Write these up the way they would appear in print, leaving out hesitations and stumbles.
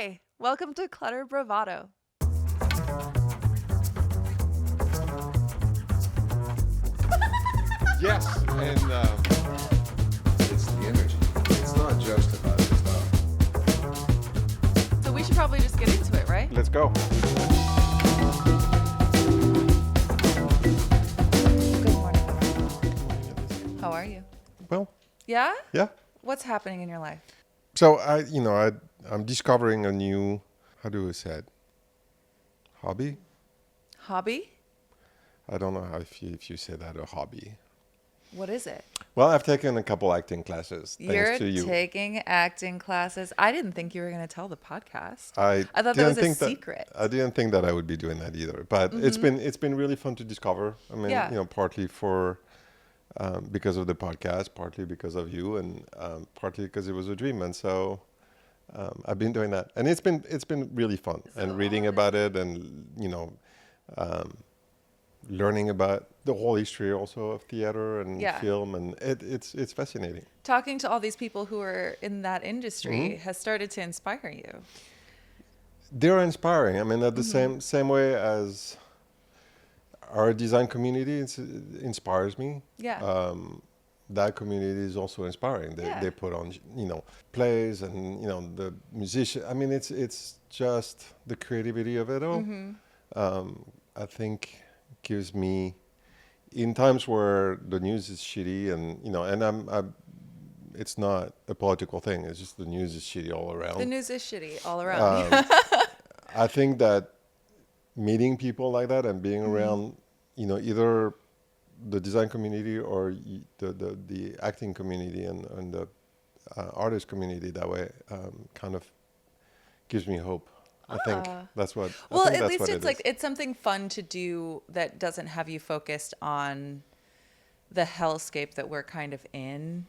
Hi, welcome to Clutter Bravado. Yes, and it's the energy. It's not just about the stuff. So we should probably just get into it, right? Let's go. Good morning, Laura. How are you? Well, Yeah? yeah. What's happening in your life? So I'm discovering a new, how do we say it? Hobby? Hobby? I don't know how if you say that a hobby. What is it? Well, I've taken a couple acting classes You're thanks to you. taking acting classes. I didn't think you were going to tell the podcast. I I thought that didn't was a think secret. I didn't think that I would be doing that either. But it's been really fun to discover. I mean, Yeah. partly for because of the podcast, partly because of you, and partly because it was a dream. And so I've been doing that, and it's been really fun. And reading about it, and learning about the whole history also of theater and Yeah. film, and it's fascinating. Talking to all these people who are in that industry has started to inspire you. They're inspiring. I mean, at the same way as our design community inspires me. Yeah. That community is also inspiring. They put on plays and the musician. I mean, it's just the creativity of it all. I think gives me, in times where the news is shitty and I'm it's not a political thing. It's just the news is shitty all around. The news is shitty all around. I think that meeting people like that and being around, either the design community or the acting community and the artist community that way kind of gives me hope. I think that's what. Well, I think at that's least what it's it like is. it's something fun to do that doesn't have you focused on the hellscape that we're kind of in.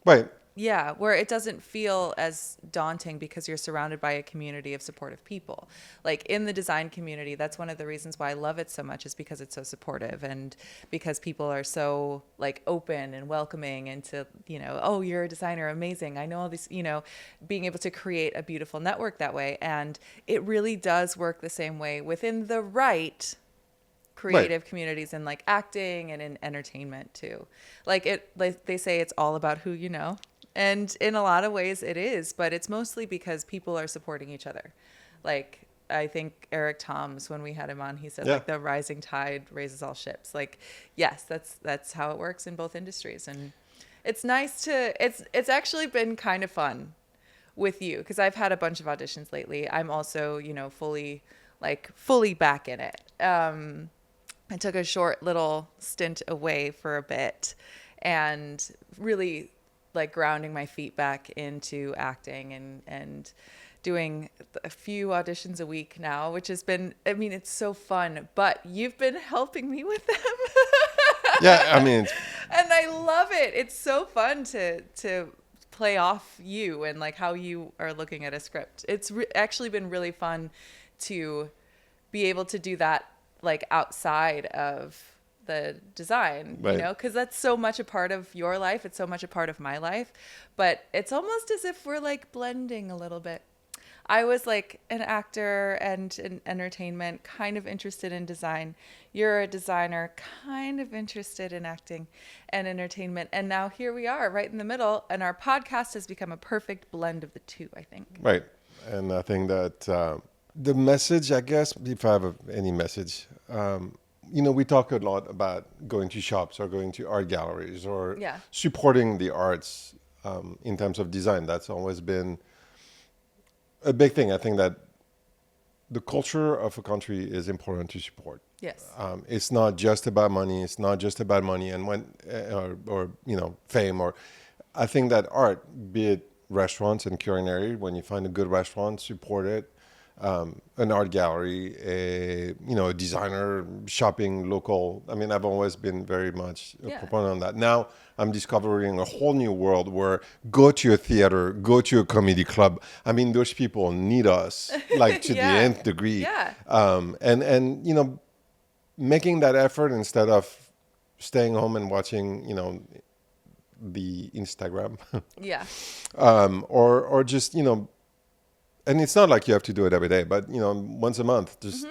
Right. Yeah, where it doesn't feel as daunting because you're surrounded by a community of supportive people. Like in the design community, that's one of the reasons why I love it so much, is because it's so supportive and because people are so like open and welcoming and to, oh, you're a designer, amazing. I know all these, being able to create a beautiful network that way. And it really does work the same way within the right creative communities in like acting and in entertainment too. Like they say it's all about who you know. And in a lot of ways it is, but it's mostly because people are supporting each other. Like I think Eric Toms, when we had him on, he said like the rising tide raises all ships. Like, yes, that's how it works in both industries. And it's nice it's actually been kind of fun with you because I've had a bunch of auditions lately. I'm also, fully back in it. I took a short little stint away for a bit and really like grounding my feet back into acting and doing a few auditions a week now, which has been, I mean, it's so fun, but you've been helping me with them. Yeah, I mean, And I love it. It's so fun to play off you and like how you are looking at a script. It's actually been really fun to be able to do that like outside of the design, Right. because that's so much a part of your life. It's so much a part of my life, but it's almost as if we're like blending a little bit. I was like an actor and in entertainment, kind of interested in design. You're a designer, kind of interested in acting and entertainment. And now here we are right in the middle. And our podcast has become a perfect blend of the two, I think. right. And I think that the message, I guess, if I have any message, we talk a lot about going to shops or going to art galleries or supporting the arts in terms of design. That's always been a big thing. I think that the culture of a country is important to support. Yes. It's not just about money. It's not just about money and when or fame. Or I think that art, be it restaurants and culinary, when you find a good restaurant, support it. An art gallery, a designer, shopping local. I mean, I've always been very much a proponent on that. Now I'm discovering a whole new world where go to a theater, go to a comedy club. I mean, those people need us like to the nth degree. Yeah. And making that effort instead of staying home and watching, the Instagram. Yeah. Or just, and it's not like you have to do it every day, but once a month, just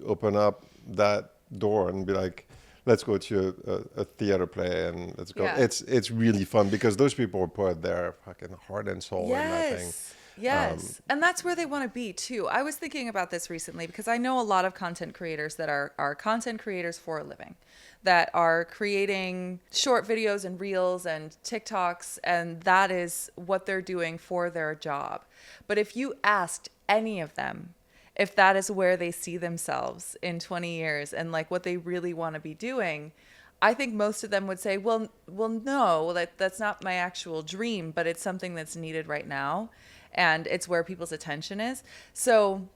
open up that door and be like, let's go to a theater play and let's go. Yeah. It's really fun because those people put their fucking heart and soul in that thing. Yes. And that's where they want to be too. I was thinking about this recently because I know a lot of content creators that are content creators for a living, that are creating short videos and reels and TikToks, and that is what they're doing for their job. But if you asked any of them if that is where they see themselves in 20 years and like what they really want to be doing, I think most of them would say, well, no, that's not my actual dream, but it's something that's needed right now. And it's where people's attention is. So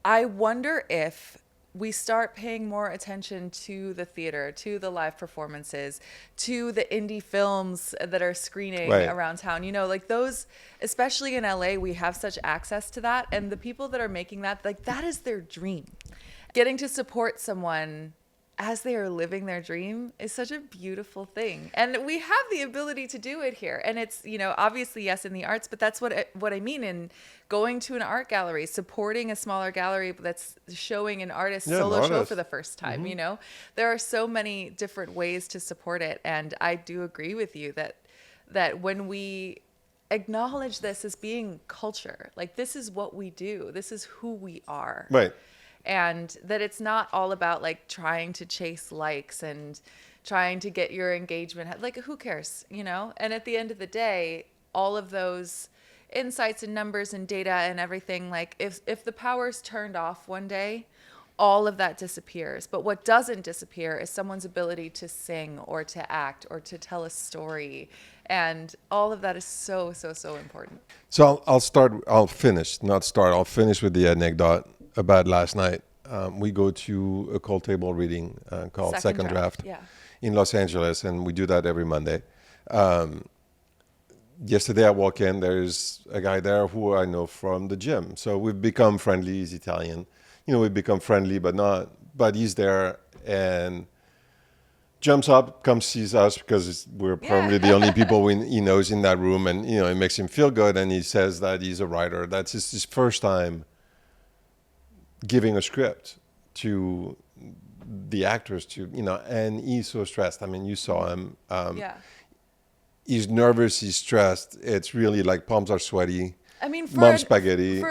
I wonder if we start paying more attention to the theater, to the live performances, to the indie films that are screening around town. Like those, especially in LA, we have such access to that. And the people that are making that, like that is their dream. Getting to support someone as they are living their dream is such a beautiful thing. And we have the ability to do it here. And it's, obviously, yes, in the arts, but that's what I mean in going to an art gallery, supporting a smaller gallery that's showing an artist's solo show for the first time. There are so many different ways to support it. And I do agree with you that when we acknowledge this as being culture, like this is what we do, this is who we are. Right. And that it's not all about like trying to chase likes and trying to get your engagement. Like, who cares, And at the end of the day, all of those insights and numbers and data and everything, like if the power's turned off one day, all of that disappears. But what doesn't disappear is someone's ability to sing or to act or to tell a story. And all of that is so, so, so important. So I'll finish with the anecdote about last night. We go to a cold table reading called Second Draft in Los Angeles, and we do that every Monday. Yesterday I walk in, there's a guy there who I know from the gym. So we've become friendly. He's Italian. We've become friendly, but he's there and jumps up, comes sees us because we're probably the only people he knows in that room, and it makes him feel good. And he says that he's a writer. That's his first time giving a script to the actors and he's so stressed. I mean, you saw him. He's nervous. He's stressed. It's really like palms are sweaty. I mean, spaghetti.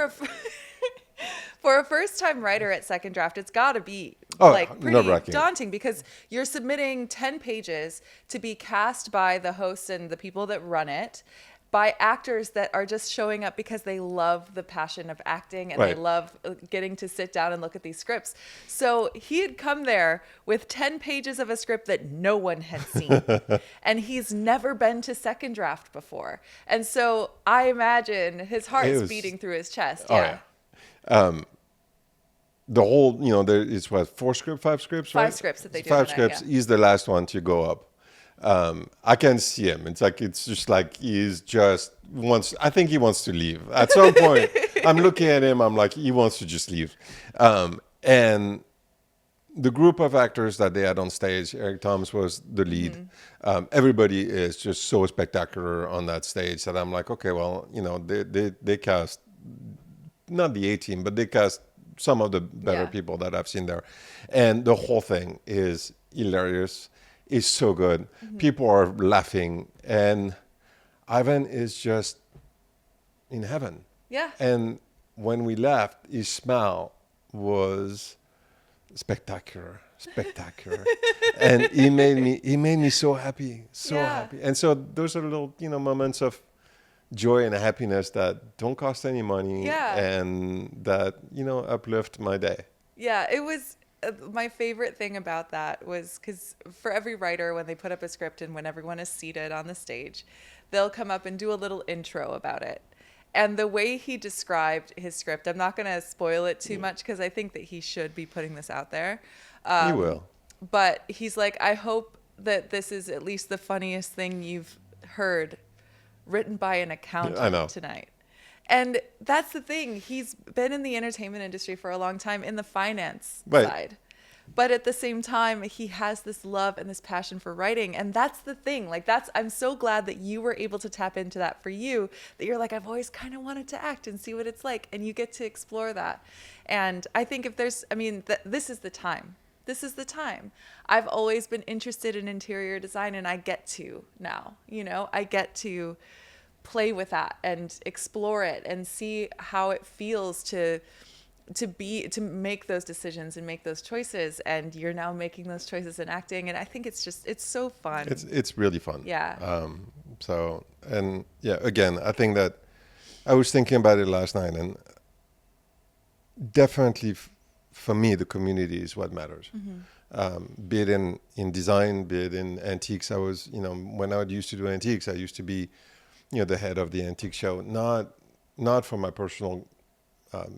For a first-time writer at Second Draft, it's got to be pretty daunting because you're submitting 10 pages to be cast by the hosts and the people that run it, by actors that are just showing up because they love the passion of acting and they love getting to sit down and look at these scripts. So he had come there with 10 pages of a script that no one had seen. And he's never been to Second Draft before. And so I imagine his heart is beating through his chest. The whole, it's what, 5 scripts, right? 5 scripts that they do. 5 scripts. Yeah. He's the last one to go up. I can see him. It's just like I think he wants to leave. At some point, I'm looking at him, I'm like, he wants to just leave. And the group of actors that they had on stage, Eric Thomas was the lead. Everybody is just so spectacular on that stage that I'm like, okay, well, they cast, not the A-team, but they cast some of the better people that I've seen there. And the whole thing is hilarious. It's so good. People are laughing. And Ivan is just in heaven. Yeah. And when we left, his smile was spectacular. And he made me so happy. Happy. And so those are little, moments of joy and happiness that don't cost any money and that, uplift my day. Yeah, it was my favorite thing about that was because for every writer, when they put up a script and when everyone is seated on the stage, they'll come up and do a little intro about it. And the way he described his script, I'm not going to spoil it too much because I think that he should be putting this out there. He will. But he's like, I hope that this is at least the funniest thing you've heard written by an accountant tonight. And that's the thing. He's been in the entertainment industry for a long time in the finance side. But at the same time, he has this love and this passion for writing. And that's the thing. Like I'm so glad that you were able to tap into that for you, that you're like, I've always kind of wanted to act and see what it's like. And you get to explore that. And I think if there's, this is the time. This is the time. I've always been interested in interior design, and I get to now, I get to play with that and explore it and see how it feels to make those decisions and make those choices. And you're now making those choices and acting. And I think it's so fun. It's really fun. Yeah. Again, I think that I was thinking about it last night, and definitely for me, the community is what matters. Be it in design, be it in antiques. I was, when I used to do antiques, I used to be, the head of the antique show, not for my personal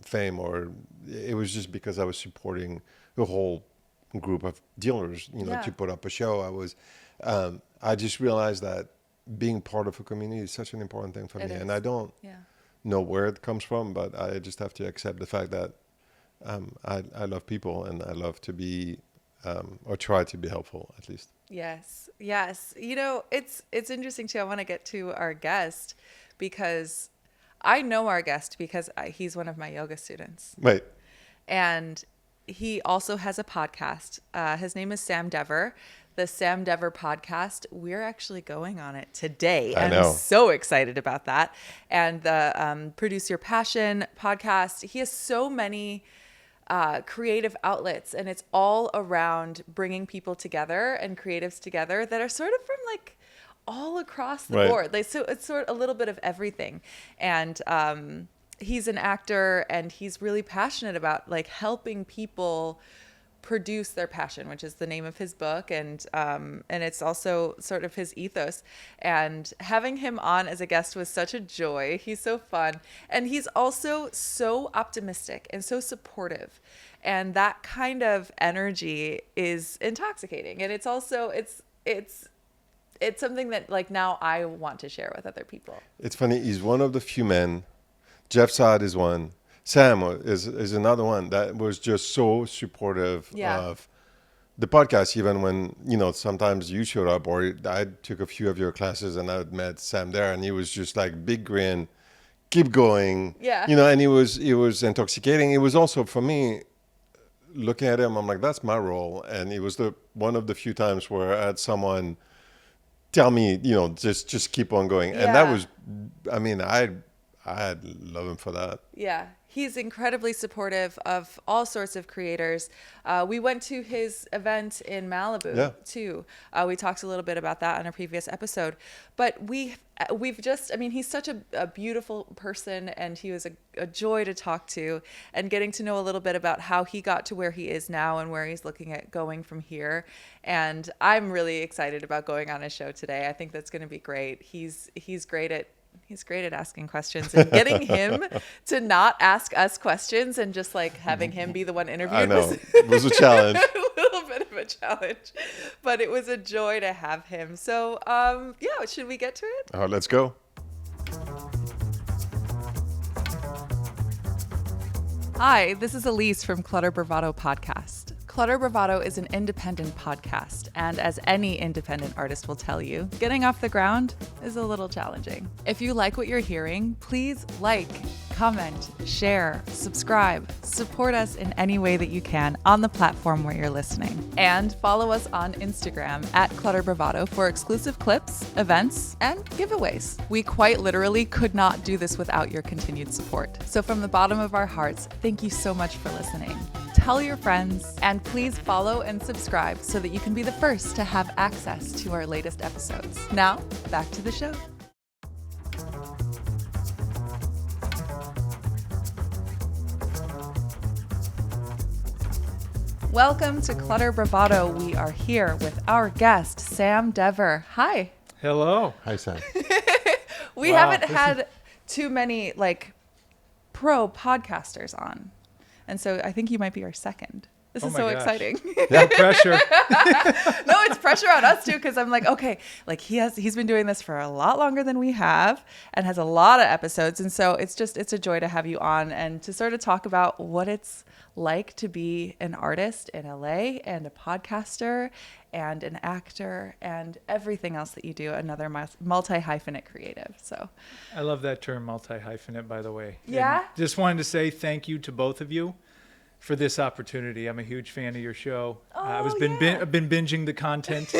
fame, or it was just because I was supporting the whole group of dealers, to put up a show. I just realized that being part of a community is such an important thing for me. And I don't know where it comes from, but I just have to accept the fact that I love people, and I love to be, or try to be helpful at least. Yes. It's interesting too. I want to get to our guest, because I know our guest because he's one of my yoga students. Right. And he also has a podcast. His name is Sam Dever. The Sam Dever podcast. We're actually going on it today. I know. I'm so excited about that. And the Produce Your Passion podcast. He has so many creative outlets, and it's all around bringing people together and creatives together that are sort of from like all across the board. So it's sort of a little bit of everything. And he's an actor, and he's really passionate about like helping people produce their passion, which is the name of his book. And it's also sort of his ethos. And having him on as a guest was such a joy. He's so fun. And he's also so optimistic and so supportive. And that kind of energy is intoxicating. And it's also, it's something that like now I want to share with other people. It's funny. He's one of the few men. Jeff Saad is one. Sam is another one that was just so supportive of the podcast, even when, sometimes you showed up, or I took a few of your classes and I met Sam there, and he was just like big grin, keep going. Yeah. And it was intoxicating. It was also for me, looking at him, I'm like, that's my role. And it was one of the few times where I had someone tell me, just keep on going. Yeah. And that was, I love him for that. Yeah. He's incredibly supportive of all sorts of creators. We went to his event in Malibu too. We talked a little bit about that on a previous episode. But we've just, he's such a beautiful person, and he was a joy to talk to, and getting to know a little bit about how he got to where he is now and where he's looking at going from here. And I'm really excited about going on his show today. I think that's going to be great. He's great at asking questions, and getting him to not ask us questions and just like having him be the one interviewed. I know. It was a challenge. A little bit of a challenge, but it was a joy to have him. So, should we get to it? Oh, let's go. Hi, this is Elise from Clutter Bravado podcast. Clutter Bravado is an independent podcast, and as any independent artist will tell you, getting off the ground is a little challenging. If you like what you're hearing, please like, comment, share, subscribe, support us in any way that you can on the platform where you're listening. And follow us on Instagram at Clutter Bravado for exclusive clips, events, and giveaways. We quite literally could not do this without your continued support. So from the bottom of our hearts, thank you so much for listening. Tell your friends, and please follow and subscribe so that you can be the first to have access to our latest episodes. Now, back to the show. Welcome to Clutter Bravado. We are here with our guest, Sam Dever. Hi. Hello. Hi, Sam. We haven't had too many pro podcasters on. And so I think you might be our second. This Oh is my so gosh. exciting. No pressure. No, it's pressure on us too, because I'm like, okay, like he's been doing this for a lot longer than we have and has a lot of episodes. And so it's a joy to have you on and to sort of talk about what it's like to be an artist in LA and a podcaster and an actor and everything else that you do, another multi-hyphenate creative. So I love that term, multi-hyphenate, by the way. Yeah? And just wanted to say thank you to both of you for this opportunity. I'm a huge fan of your show. I've been binging the content.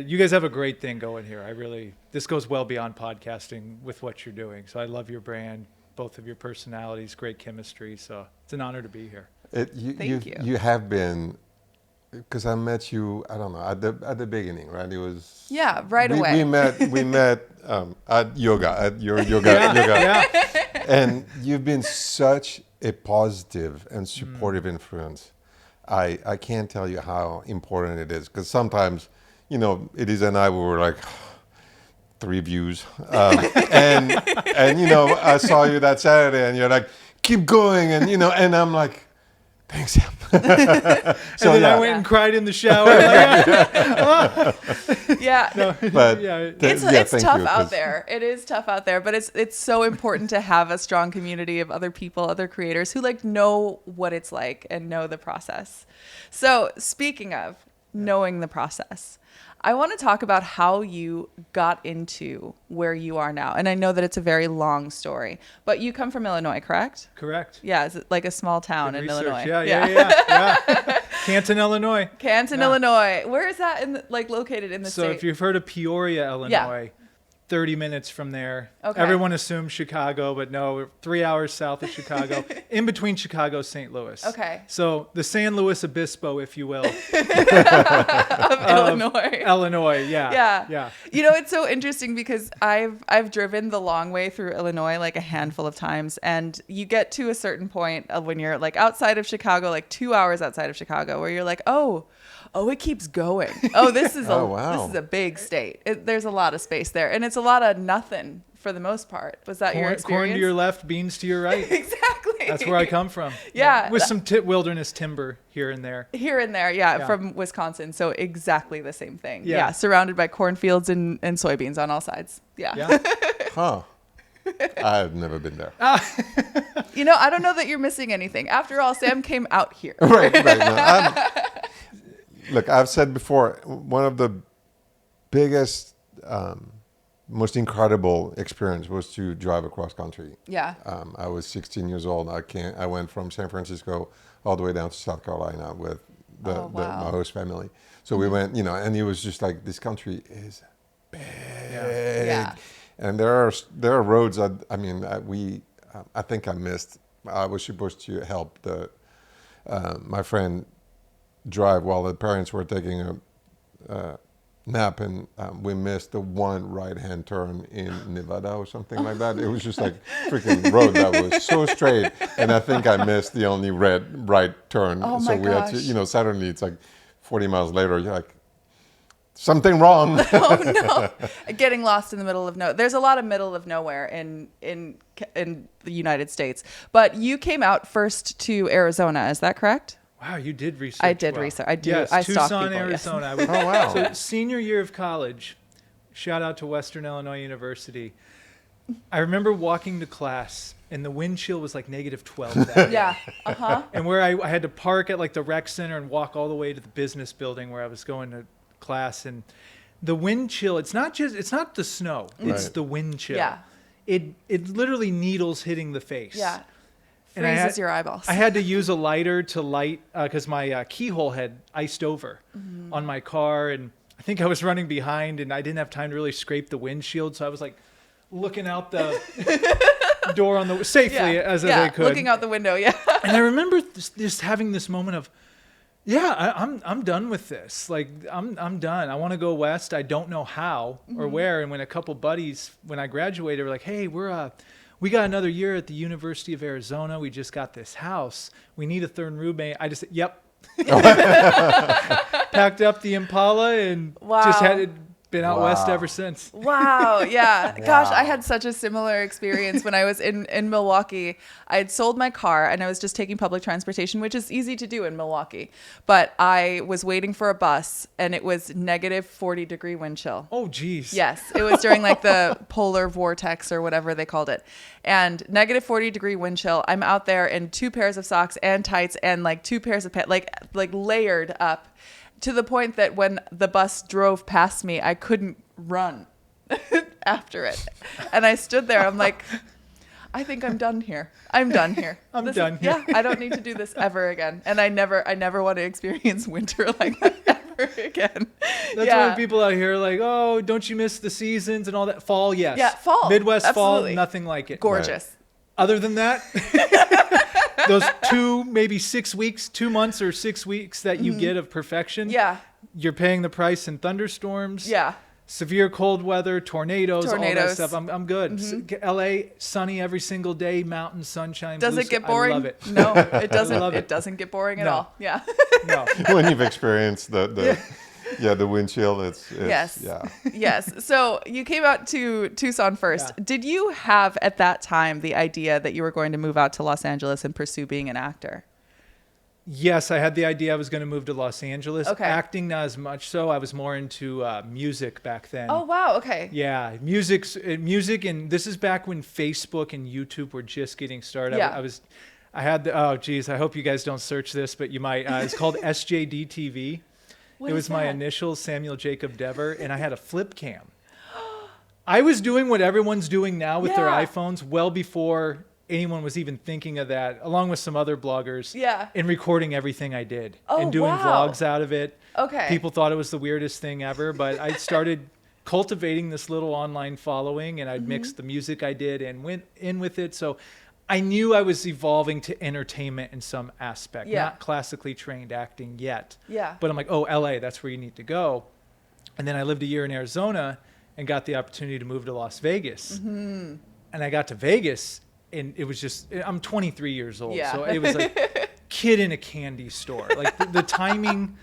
You guys have a great thing going here. This goes well beyond podcasting with what you're doing. So I love your brand, both of your personalities, great chemistry. So it's an honor to be here. Thank you. You have been, because I met you, I don't know, at the beginning, right? It was right away. We met at yoga, yoga. Yeah. And you've been such a positive and supportive influence. I can't tell you how important it is, because sometimes, it is and I were like 3 views, and I saw you that Saturday, and you're like, keep going, and and I'm like, thanks. So and then I went and cried in the shower. But it's tough out there. It is tough out there, but it's so important to have a strong community of other people, other creators who know what it's like and know the process. So speaking of knowing the process, I want to talk about how you got into where you are now. And I know that it's a very long story, but you come from Illinois, correct? Correct. Yeah, is it like a small town Good in research. Illinois? Yeah. Canton, Illinois. Canton, Illinois. Where is that located in the state? So if you've heard of Peoria, Illinois, 30 minutes from there. Okay. Everyone assumes Chicago, but no, we're 3 hours south of Chicago, in between Chicago and St. Louis. Okay. So the San Luis Obispo, if you will. of Illinois. Illinois, yeah. It's so interesting because I've driven the long way through Illinois like a handful of times, and you get to a certain point of when you're like outside of Chicago, like 2 hours outside of Chicago, where you're like, oh, it keeps going. Oh, this is this is a big state. There's a lot of space there, and it's a lot of nothing for the most part. Was that your experience? Corn to your left, beans to your right. Exactly. That's where I come from. Yeah. With some wilderness timber here and there. Here and there, yeah, from Wisconsin. So exactly the same thing. Yeah. Surrounded by cornfields and soybeans on all sides. Yeah. Huh. I've never been there. I don't know that you're missing anything. After all, Sam came out here. Right. No, look, I've said before, one of the biggest, most incredible experience was to drive across country. Yeah. I was 16 years old. I went from San Francisco all the way down to South Carolina with my host family. So we went, and it was just like, this country is big. Yeah. And there are roads I think I missed. I was supposed to help my friend drive while the parents were taking a nap, and we missed the one right-hand turn in Nevada or something like that. It was just like freaking road that was so straight, and I think I missed the only right turn. Oh so my we gosh. had to, suddenly it's like 40 miles later, you're like, something wrong. Oh no! Getting lost in the middle of nowhere. There's a lot of middle of nowhere in the United States. But you came out first to Arizona. Is that correct? Wow, you did research. I did research. I do. Yes, I stalk Tucson, people, Arizona. Yes. Oh, wow. So senior year of college, shout out to Western Illinois University. I remember walking to class, and the wind chill was like -12 that day. Yeah. Uh-huh. And where I had to park at like the rec center and walk all the way to the business building where I was going to class, and the wind chill, it's not the snow, it's Right. the wind chill. Yeah. It literally needles hitting the face. Yeah. And I Freezes your eyeballs. I had to use a lighter to light because my keyhole had iced over on my car, and I think I was running behind, and I didn't have time to really scrape the windshield, so I was like looking out the door on the safely as I could, looking out the window. Yeah. And I remember just having this moment of, I'm done with this. Like I'm done. I want to go west. I don't know how or where. And when a couple buddies, when I graduated, were like, "Hey, we got another year at the University of Arizona. We just got this house. We need a third roommate." I just said, "Yep." Packed up the Impala and just Been out west Wow. ever since. Wow. Yeah. Gosh, I Wow. had such a similar experience when I was in Milwaukee. I had sold my car and I was just taking public transportation, which is easy to do in Milwaukee. But I was waiting for a bus and it was negative 40-degree wind chill. Oh, geez. Yes, it was during like the polar vortex or whatever they called it. And negative 40-degree wind chill. I'm out there in 2 pairs of socks and tights and like 2 pairs of pants, like layered up, to the point that when the bus drove past me, I couldn't run after it. And I stood there. I'm like, I think I'm done here. I'm done here. I'm done here. Yeah, I don't need to do this ever again. And I never want to experience winter like that ever again. That's yeah. why people out here are like, oh, don't you miss the seasons and all that? Fall, yes. Yeah, fall. Midwest Absolutely. fall, nothing like it. Gorgeous. Other than that, those 2, maybe 6 weeks, 2 months or 6 weeks that you get of perfection, Yeah. you're paying the price in thunderstorms, Yeah. severe cold weather, tornadoes, all that Tornadoes. stuff. I'm good. LA, sunny every single day, mountain, sunshine. Does blue it get sky. boring? I love it. No, it doesn't. love it. It doesn't get boring at No. all. Yeah. No. When you've experienced the wind chill, it's Yes. yeah. Yes. So you came out to Tucson first. Yeah. Did you have at that time the idea that you were going to move out to Los Angeles and pursue being an actor? Yes, I had the idea I was going to move to Los Angeles. Okay. Acting, not as much so. I was more into music back then. Oh, wow. Okay. Yeah, music, and this is back when Facebook and YouTube were just getting started. Yeah. I had the, oh geez, I hope you guys don't search this, but you might. It's called SJD TV. What It is was my that? initials, Samuel Jacob Dever, and I had a flip cam. I was doing what everyone's doing now with their Yeah. iPhones well before anyone was even thinking of that, along with some other bloggers. Yeah. And recording everything I did Oh, and doing wow. vlogs out of it. Okay. People thought it was the weirdest thing ever, but I started cultivating this little online following, and I'd Mm-hmm. mix the music I did and went in with it. So I knew I was evolving to entertainment in some aspect, Yeah. not classically trained acting yet. Yeah. But I'm like, oh, LA, that's where you need to go. And then I lived a year in Arizona and got the opportunity to move to Las Vegas. Mm-hmm. And I got to Vegas, and it was just, I'm 23 years old. Yeah. So it was like kid in a candy store. Like the timing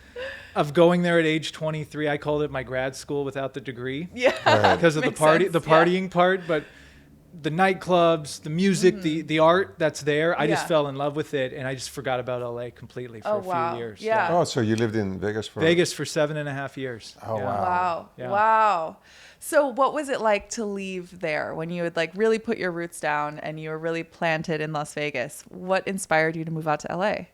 of going there at age 23, I called it my grad school without the degree Yeah. Right. because of the Makes party, sense. the partying part. But the nightclubs, the music, the art that's there, I just Yeah. fell in love with it, and I just forgot about LA completely for Oh, a few wow. years. Yeah. Oh, so you lived in Vegas for Vegas for 7.5 years. Oh, Yeah. wow. Wow. Yeah. Wow. So what was it like to leave there when you had like really put your roots down and you were really planted in Las Vegas? What inspired you to move out to LA?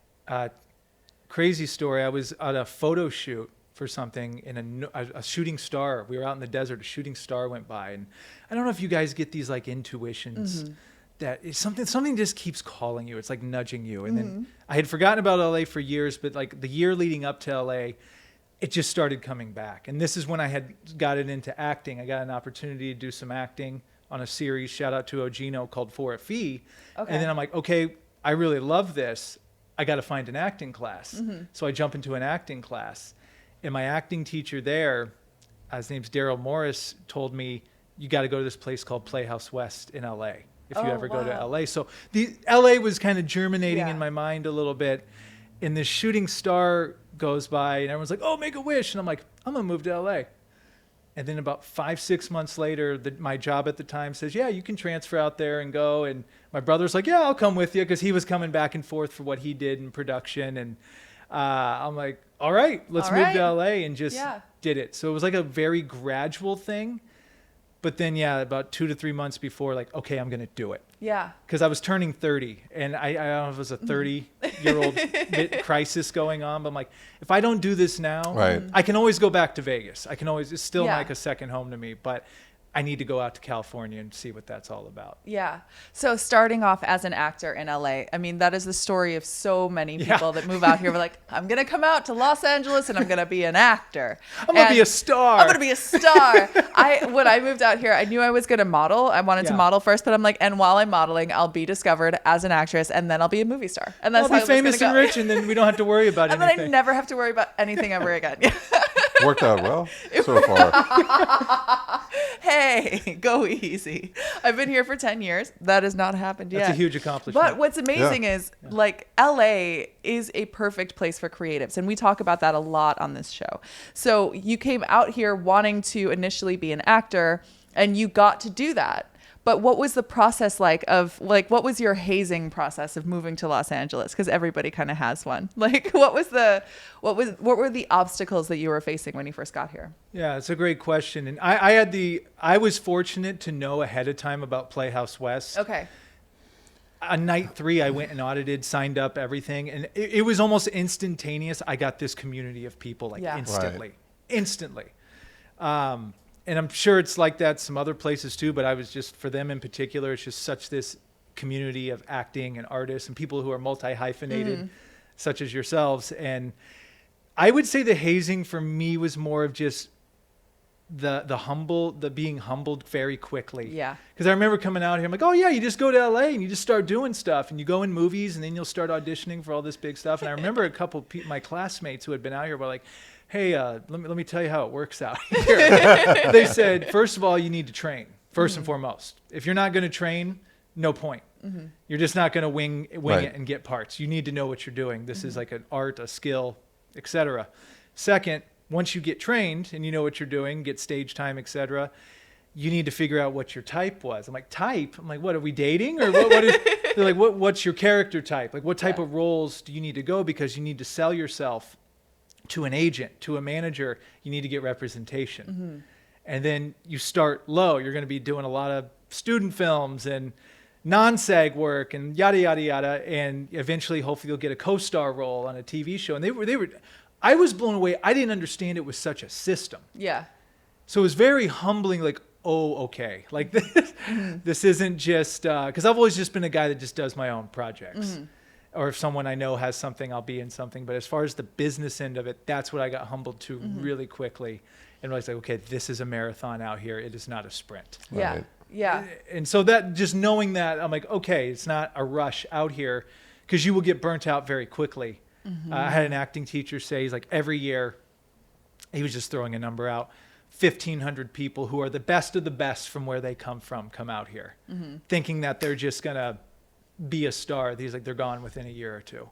Crazy story. I was at a photo shoot for something, and a shooting star. We were out in the desert. A shooting star went by, and I don't know if you guys get these like intuitions that it's something just keeps calling you. It's like nudging you. And then I had forgotten about LA for years, but like the year leading up to LA, it just started coming back. And this is when I had gotten into acting. I got an opportunity to do some acting on a series. Shout out to Ogino called For a Fee. Okay. And then I'm like, okay, I really love this. I got to find an acting class. So I jump into an acting class. And my acting teacher there, his name's Daryl Morris, told me, you got to go to this place called Playhouse West in LA if you Oh, ever go to wow. LA. So the LA was kind of germinating Yeah. in my mind a little bit. And this shooting star goes by, and everyone's like, oh, make a wish. And I'm like, I'm going to move to LA. And then about 5-6 months later, my job at the time says, yeah, you can transfer out there and go. And my brother's like, yeah, I'll come with you, because he was coming back and forth for what he did in production. And I'm like, all right, let's All move right. to LA, and just Yeah. did it. So it was like a very gradual thing. But then, yeah, about 2 to 3 months before, like, okay, I'm going to do it. Yeah. Because I was turning 30, and I don't know if it was a 30-year-old crisis going on, but I'm like, if I don't do this now, Right. I can always go back to Vegas. It's still Yeah. like a second home to me, but I need to go out to California and see what that's all about. Yeah. So starting off as an actor in LA, I mean, that is the story of so many Yeah. people that move out here. We're like, I'm going to come out to Los Angeles and I'm going to be an actor. I'm going to be a star. I'm going to be a star. When I moved out here, I knew I was going to model. I wanted to Yeah. model first, but I'm like, and while I'm modeling, I'll be discovered as an actress and then I'll be a movie star. And that's I'll how be it was gonna famous and go. rich, and then we don't have to worry about And then I anything. never have to worry about anything ever again. Worked out well so far. hey, go easy. I've been here for 10 years. That has not happened yet. That's a huge accomplishment. But what's amazing is like LA is a perfect place for creatives. And we talk about that a lot on this show. So you came out here wanting to initially be an actor and you got to do that. But what was the process like of like, what was your hazing process of moving to Los Angeles? Because everybody kind of has one. Like, what were the obstacles that you were facing when you first got here? Yeah, it's a great question. And I was fortunate to know ahead of time about Playhouse West. Okay. On night 3, I went and audited, signed up everything. And it was almost instantaneous. I got this community of people like instantly. And I'm sure it's like that some other places too, but I was just, for them in particular, it's just such this community of acting and artists and people who are multi-hyphenated, such as yourselves. And I would say the hazing for me was more of just the being humbled very quickly. Yeah. Because I remember coming out here, I'm like, oh yeah, you just go to LA and you just start doing stuff and you go in movies and then you'll start auditioning for all this big stuff. And I remember a couple of my classmates who had been out here were like, hey, let me tell you how it works out here. They said, first of all, you need to train, first and foremost. If you're not going to train, no point. You're just not going to wing it and get parts. You need to know what you're doing. This is like an art, a skill, etc. Second, once you get trained and you know what you're doing, get stage time, etc., you need to figure out what your type was. I'm like, type? I'm like, what, are we dating? Or what is, they're like, what's your character type? Like, what type of roles do you need to go? Because you need to sell yourself to an agent, to a manager. You need to get representation. And then you start low. You're going to be doing a lot of student films and non-SAG work and yada, yada, yada. And eventually, hopefully, you'll get a co-star role on a TV show. And they were, I was blown away. I didn't understand it was such a system. Yeah. So it was very humbling, like, oh, okay. Like this, this isn't just, because I've always just been a guy that just does my own projects. Or if someone I know has something, I'll be in something. But as far as the business end of it, that's what I got humbled to really quickly. And I was like, okay, this is a marathon out here. It is not a sprint. Yeah. Right. Yeah. And so that, just knowing that, I'm like, okay, it's not a rush out here because you will get burnt out very quickly. I had an acting teacher say, he's like, every year, he was just throwing a number out, 1,500 people who are the best of the best from where they come out here, thinking that they're just going to be a star. He's like, they're gone within a year or two.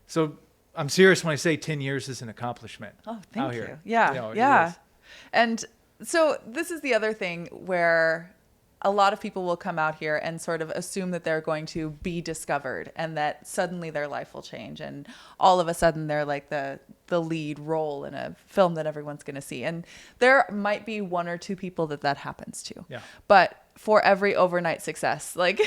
So I'm serious when I say 10 years is an accomplishment. Oh, thank out you. here. Yeah. You know, it Yeah. is. And so this is the other thing where a lot of people will come out here and sort of assume that they're going to be discovered and that suddenly their life will change. And all of a sudden they're like the lead role in a film that everyone's going to see. And there might be 1 or 2 people that happens to. Yeah. But for every overnight success, like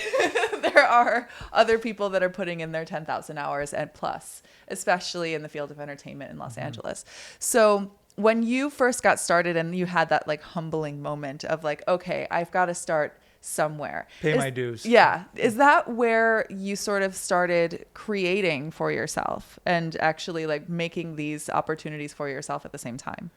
there are other people that are putting in their 10,000 hours and plus, especially in the field of entertainment in Los Angeles. So when you first got started and you had that like humbling moment of like, okay, I've got to start somewhere. Pay my dues. Yeah. Is that where you sort of started creating for yourself and actually like making these opportunities for yourself at the same time?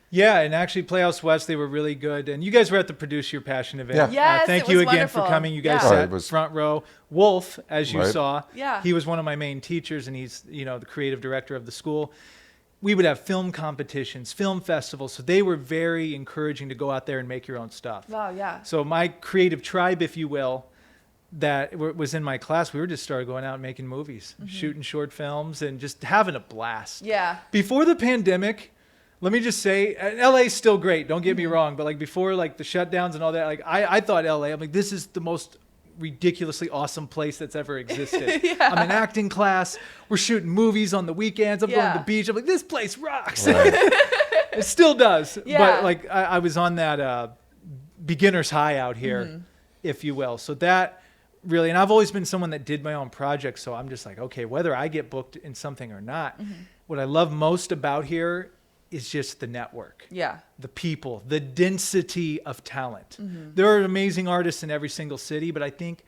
Yeah, and actually Playhouse West, they were really good. And you guys were at the Produce Your Passion event. Yeah. Yes, thank it you was again wonderful. for coming. You guys Yeah. sat It was- front row. Wolf, as you Right. saw, Yeah. he was one of my main teachers, and he's, you know, the creative director of the school. We would have film competitions, film festivals. So they were very encouraging to go out there and make your own stuff. Wow. Yeah. So my creative tribe, if you will, that was in my class, we were just started going out and making movies, shooting short films, and just having a blast. Yeah. Before the pandemic, let me just say, LA's still great. Don't get me wrong, but like before, like the shutdowns and all that, like I thought LA. I'm like, this is the most ridiculously awesome place that's ever existed. Yeah. I'm in acting class. We're shooting movies on the weekends. I'm going to Yeah. the beach. I'm like, this place rocks. Right. It still does. Yeah. But like I was on that beginner's high out here, if you will. So that really, and I've always been someone that did my own projects. So I'm just like, okay, whether I get booked in something or not, what I love most about here is just the network. Yeah. The people, the density of talent. There are amazing artists in every single city, but I think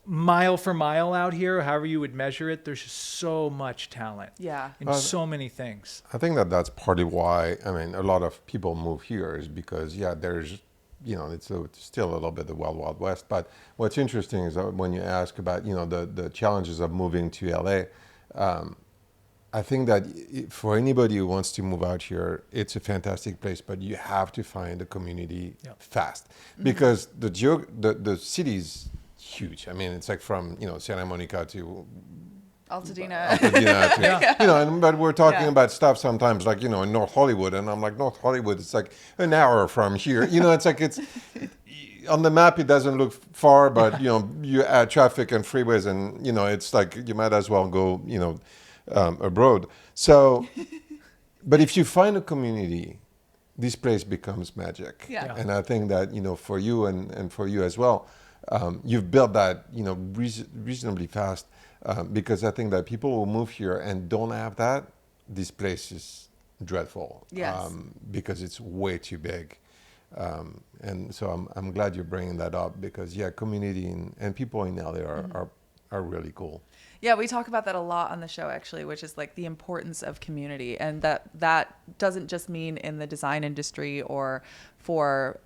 mile for mile out here, however you would measure it, there's just so much talent Yeah. and so many things. I think that that's partly why, I mean, a lot of people move here is because, yeah, there's, you know, it's still a little bit the wild, wild west. But what's interesting is that when you ask about, you know, the challenges of moving to LA, I think that for anybody who wants to move out here, it's a fantastic place, but you have to find a community fast because the city is huge. I mean, it's like from Santa Monica to Altadena. But we're talking about stuff sometimes like in North Hollywood, and I'm like, North Hollywood, it's like an hour from here. It's like it's on the map, it doesn't look far, but you add traffic and freeways, and it's like you might as well go abroad. So, but if you find a community, this place becomes magic. Yeah. And I think that for you and for you as well, you've built that reasonably fast. Because I think that people who move here and don't have that, this place is dreadful. Yes. Because it's way too big. And so I'm glad you're bringing that up because community and people in LA are really cool. Yeah, we talk about that a lot on the show actually, which is like the importance of community, and that doesn't just mean in the design industry or for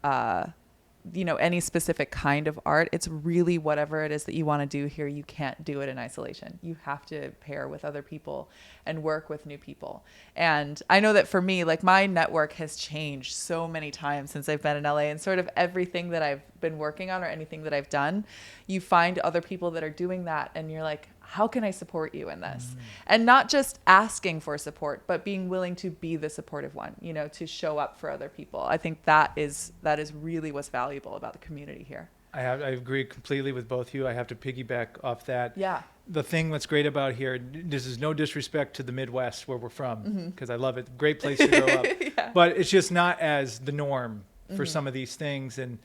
any specific kind of art. It's really whatever it is that you want to do here, you can't do it in isolation. You have to pair with other people and work with new people. And I know that for me, like my network has changed so many times since I've been in LA, and sort of everything that I've been working on or anything that I've done, you find other people that are doing that and you're like, how can I support you in this? And not just asking for support, but being willing to be the supportive one, to show up for other people. I think that is really what's valuable about the community here. I agree completely with both of you. I have to piggyback off that. Yeah. The thing that's great about here, this is no disrespect to the Midwest where we're from, because I love it. Great place to grow up. Yeah. But it's just not as the norm for some of these things. And,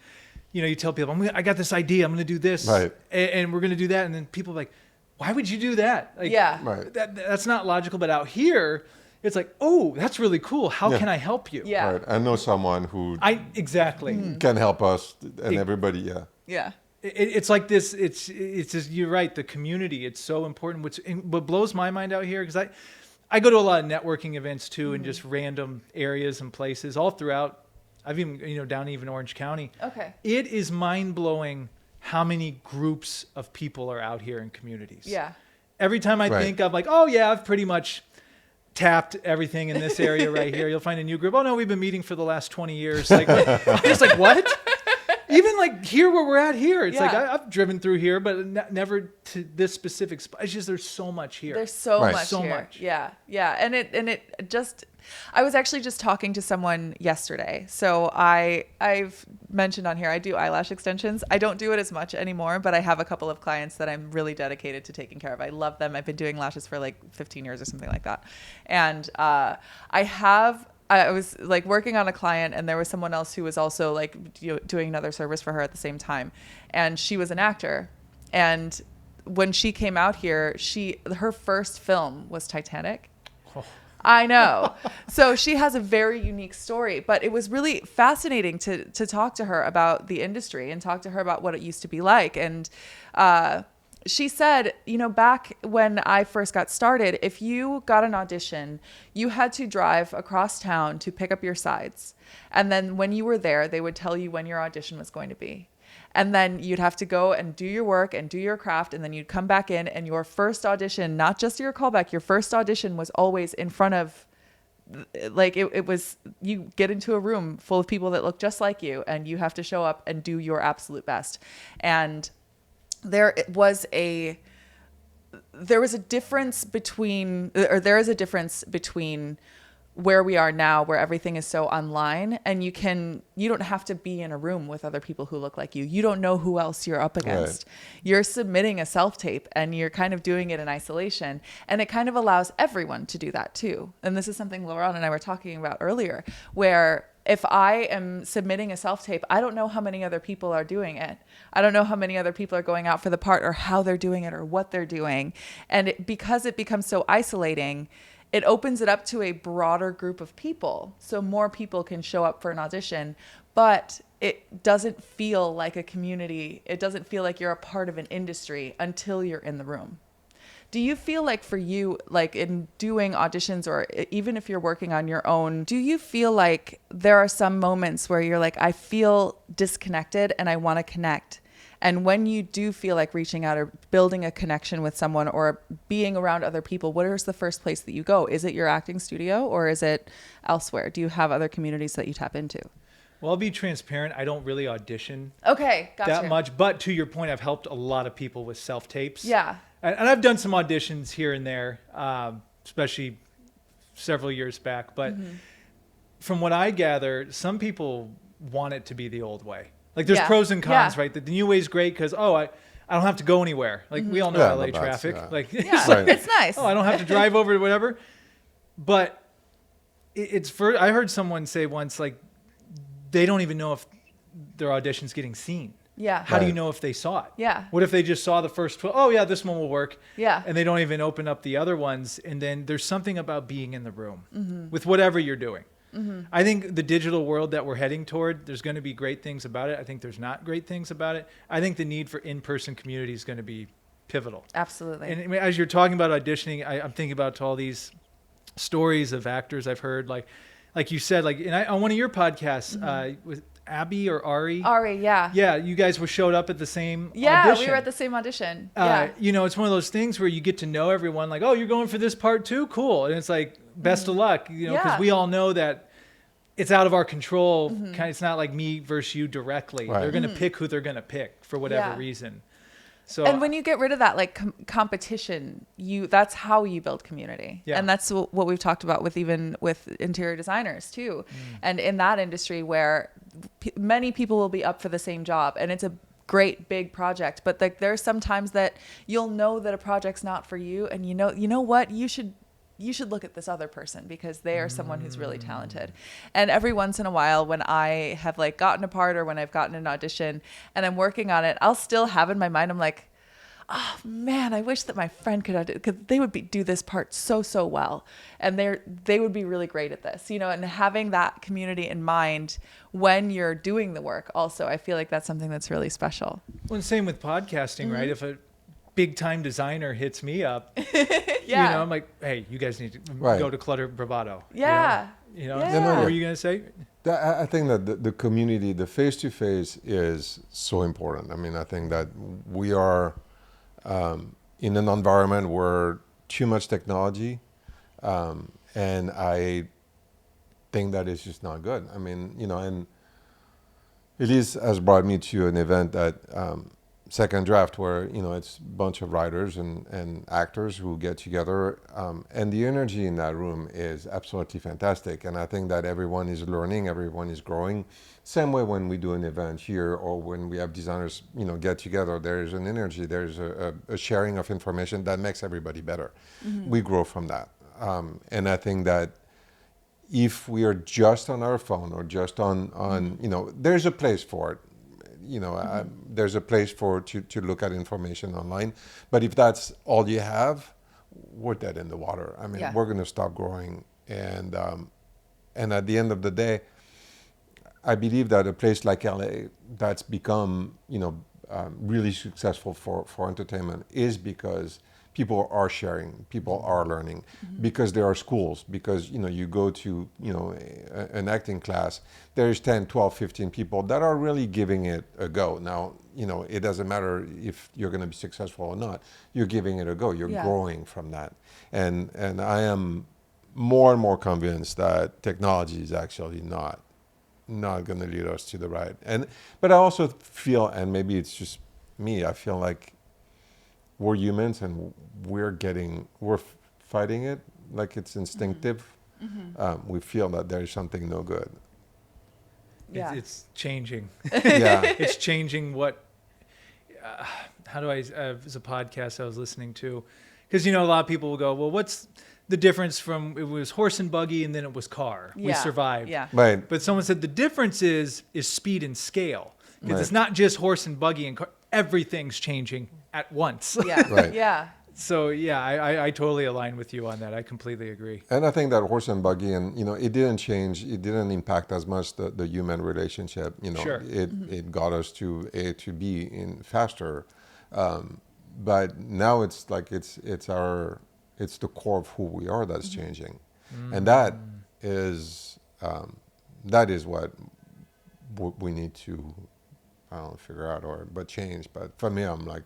you tell people, I got this idea, I'm going to do this. Right. And we're going to do that. And then people are like, why would you do that? Like, Right. That's not logical. But out here, it's like, oh, that's really cool. How can I help you? Yeah. Right. I know someone who Exactly. can help us, and everybody, Yeah. It's like this. It's just, you're right. The community. It's so important. What blows my mind out here, because I go to a lot of networking events too, in just random areas and places all throughout. I've even down even Orange County. Okay. It is mind blowing how many groups of people are out here in communities. Yeah. Every time I think I'm like, oh yeah, I've pretty much tapped everything in this area right here. You'll find a new group. Oh no, we've been meeting for the last 20 years. Like, I'm just like, what? Even like here where we're at here, it's like I've driven through here, but never to this specific spot. It's just there's so much here. There's so much so here. much. Yeah, yeah, and it just. I was actually just talking to someone yesterday. So I've mentioned on here I do eyelash extensions. I don't do it as much anymore, but I have a couple of clients that I'm really dedicated to taking care of. I love them. I've been doing lashes for like 15 years or something like that, and I was like working on a client, and there was someone else who was also like doing another service for her at the same time. And she was an actor. And when she came out here, her first film was Titanic. Oh. I know. So she has a very unique story, but it was really fascinating to talk to her about the industry and talk to her about what it used to be like. And, she said, back when I first got started, if you got an audition, you had to drive across town to pick up your sides. And then when you were there, they would tell you when your audition was going to be. And then you'd have to go and do your work and do your craft. And then you'd come back in, and your first audition, not just your callback, your first audition was always in front of, like, it was, you get into a room full of people that look just like you, and you have to show up and do your absolute best. And there is a difference between where we are now, where everything is so online, and you don't have to be in a room with other people who look like you. You don't know who else you're up against. Right. You're submitting a self-tape, and you're kind of doing it in isolation, and it kind of allows everyone to do that too. And this is something Laurent and I were talking about earlier, where if I am submitting a self-tape, I don't know how many other people are doing it. I don't know how many other people are going out for the part, or how they're doing it, or what they're doing. And because it becomes so isolating, it opens it up to a broader group of people. So more people can show up for an audition, but it doesn't feel like a community. It doesn't feel like you're a part of an industry until you're in the room. Do you feel like for you, like in doing auditions, or even if you're working on your own, do you feel like there are some moments where you're like, I feel disconnected and I want to connect? And when you do feel like reaching out or building a connection with someone or being around other people, what is the first place that you go? Is it your acting studio or is it elsewhere? Do you have other communities that you tap into? Well, I'll be transparent. I don't really audition Okay, gotcha. that much. But to your point, I've helped a lot of people with self-tapes. Yeah. And I've done some auditions here and there, especially several years back. But from what I gather, some people want it to be the old way. Like there's pros and cons, right? The new way is great because, I don't have to go anywhere. Like we all know LA traffic. Like it's nice. I don't have to drive over to whatever. But I heard someone say once, like, they don't even know if their audition's getting seen. Yeah. How do you know if they saw it? Yeah. What if they just saw the first 12? Oh, yeah, this one will work. Yeah. And they don't even open up the other ones. And then there's something about being in the room with whatever you're doing. I think the digital world that we're heading toward, there's going to be great things about it. I think there's not great things about it. I think the need for in-person community is going to be pivotal. Absolutely. And I mean, as you're talking about auditioning, I'm thinking about all these stories of actors I've heard, like you said, like on one of your podcasts, with Abby or Ari. Ari, yeah. Yeah, you guys showed up at the same Yeah, audition. we were at the same audition. Yeah. It's one of those things where you get to know everyone, like, oh, you're going for this part too? Cool. And it's like, best of luck, because we all know that it's out of our control. It's not like me versus you directly. Right. They're going to pick who they're going to pick for whatever reason. So, and when you get rid of that like competition, that's how you build community. Yeah. And that's what we've talked about with interior designers too. And in that industry where many people will be up for the same job and it's a great big project, but like there's sometimes that you'll know that a project's not for you, and you know what, you should look at this other person because they are someone who's really talented. And every once in a while when I have like gotten a part or when I've gotten an audition and I'm working on it, I'll still have in my mind, I'm like, oh man, I wish that my friend could audition because they would do this part so well. And they would be really great at this, and having that community in mind when you're doing the work also, I feel like that's something that's really special. Well, and same with podcasting, right? If a big time designer hits me up, I'm like, hey, you guys need to go to Clutter Bravado. Yeah. What were you going to say? I think that the community, the face-to-face is so important. I mean, I think that we are in an environment where too much technology, and I think that is just not good. I mean, and Elise has brought me to an event that Second Draft where it's a bunch of writers and actors who get together, and the energy in that room is absolutely fantastic. And I think that everyone is learning, everyone is growing. Same way when we do an event here or when we have designers get together, there's an energy, there's a sharing of information that makes everybody better. We grow from that, and I think that if we are just on our phone or just on there's a place for it. There's a place to look at information online, but if that's all you have, we're dead in the water. I mean, we're going to stop growing, and at the end of the day, I believe that a place like LA that's become really successful for entertainment is because people are sharing, people are learning, because there are schools, because you go to an acting class, there's 10, 12, 15 people that are really giving it a go. Now, it doesn't matter if you're going to be successful or not, you're giving it a go, you're growing from that. And I am more and more convinced that technology is actually not going to lead us to the right. But I also feel, and maybe it's just me, I feel like we're humans and we're fighting it like it's instinctive. We feel that there's something no good. Yeah. It's changing. Yeah. It's changing what, there's a podcast I was listening to, because, a lot of people will go, well, what's the difference from, it was horse and buggy and then it was car. We survived. Yeah. Right. But someone said the difference is speed and scale. Because it's not just horse and buggy and car. Everything's changing at once. Yeah. Right. Yeah. So I totally align with you on that. I completely agree. And I think that horse and buggy, and it didn't change. It didn't impact as much the human relationship. Sure. It got us to A to B in faster. But now it's like it's the core of who we are that's changing, and that is what we need to I don't know, figure out but change. But for me, I'm like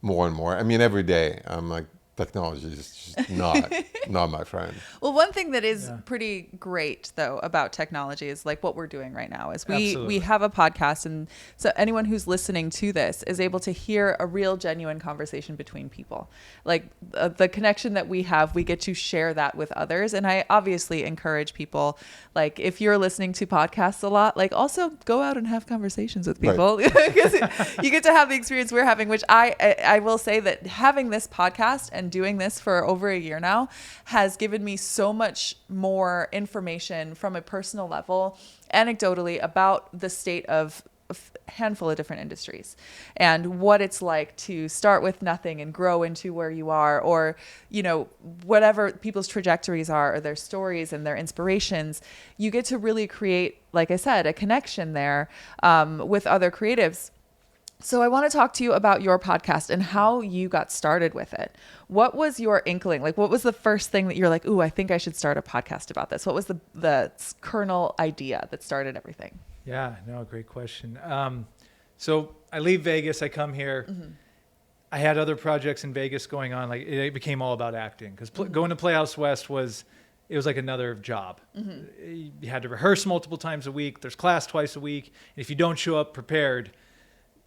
more and more. I mean, every day I'm like, technology is just not my friend. Well, one thing that is Yeah. pretty great though about technology is like what we're doing right now is Absolutely. we have a podcast, and so anyone who's listening to this is able to hear a real genuine conversation between people. Like the connection that we have, we get to share that with others. And I obviously encourage people, like if you're listening to podcasts a lot, like also go out and have conversations with people because you get to have the experience we're having, which I will say that having this podcast and doing this for over a year now has given me so much more information from a personal level, anecdotally, about the state of a handful of different industries and what it's like to start with nothing and grow into where you are, or, you know, whatever people's trajectories are or their stories and their inspirations. You get to really create, like I said, a connection there with other creatives. So I want to talk to you about your podcast and how you got started with it. What was your inkling? Like, what was the first thing that you're like, ooh, I think I should start a podcast about this? What was the kernel idea that started everything? Yeah, no, great question. So I leave Vegas, I come here. Mm-hmm. I had other projects in Vegas going on. Like it became all about acting because going to Playhouse West was like another job. Mm-hmm. You had to rehearse multiple times a week. There's class twice a week. And if you don't show up prepared,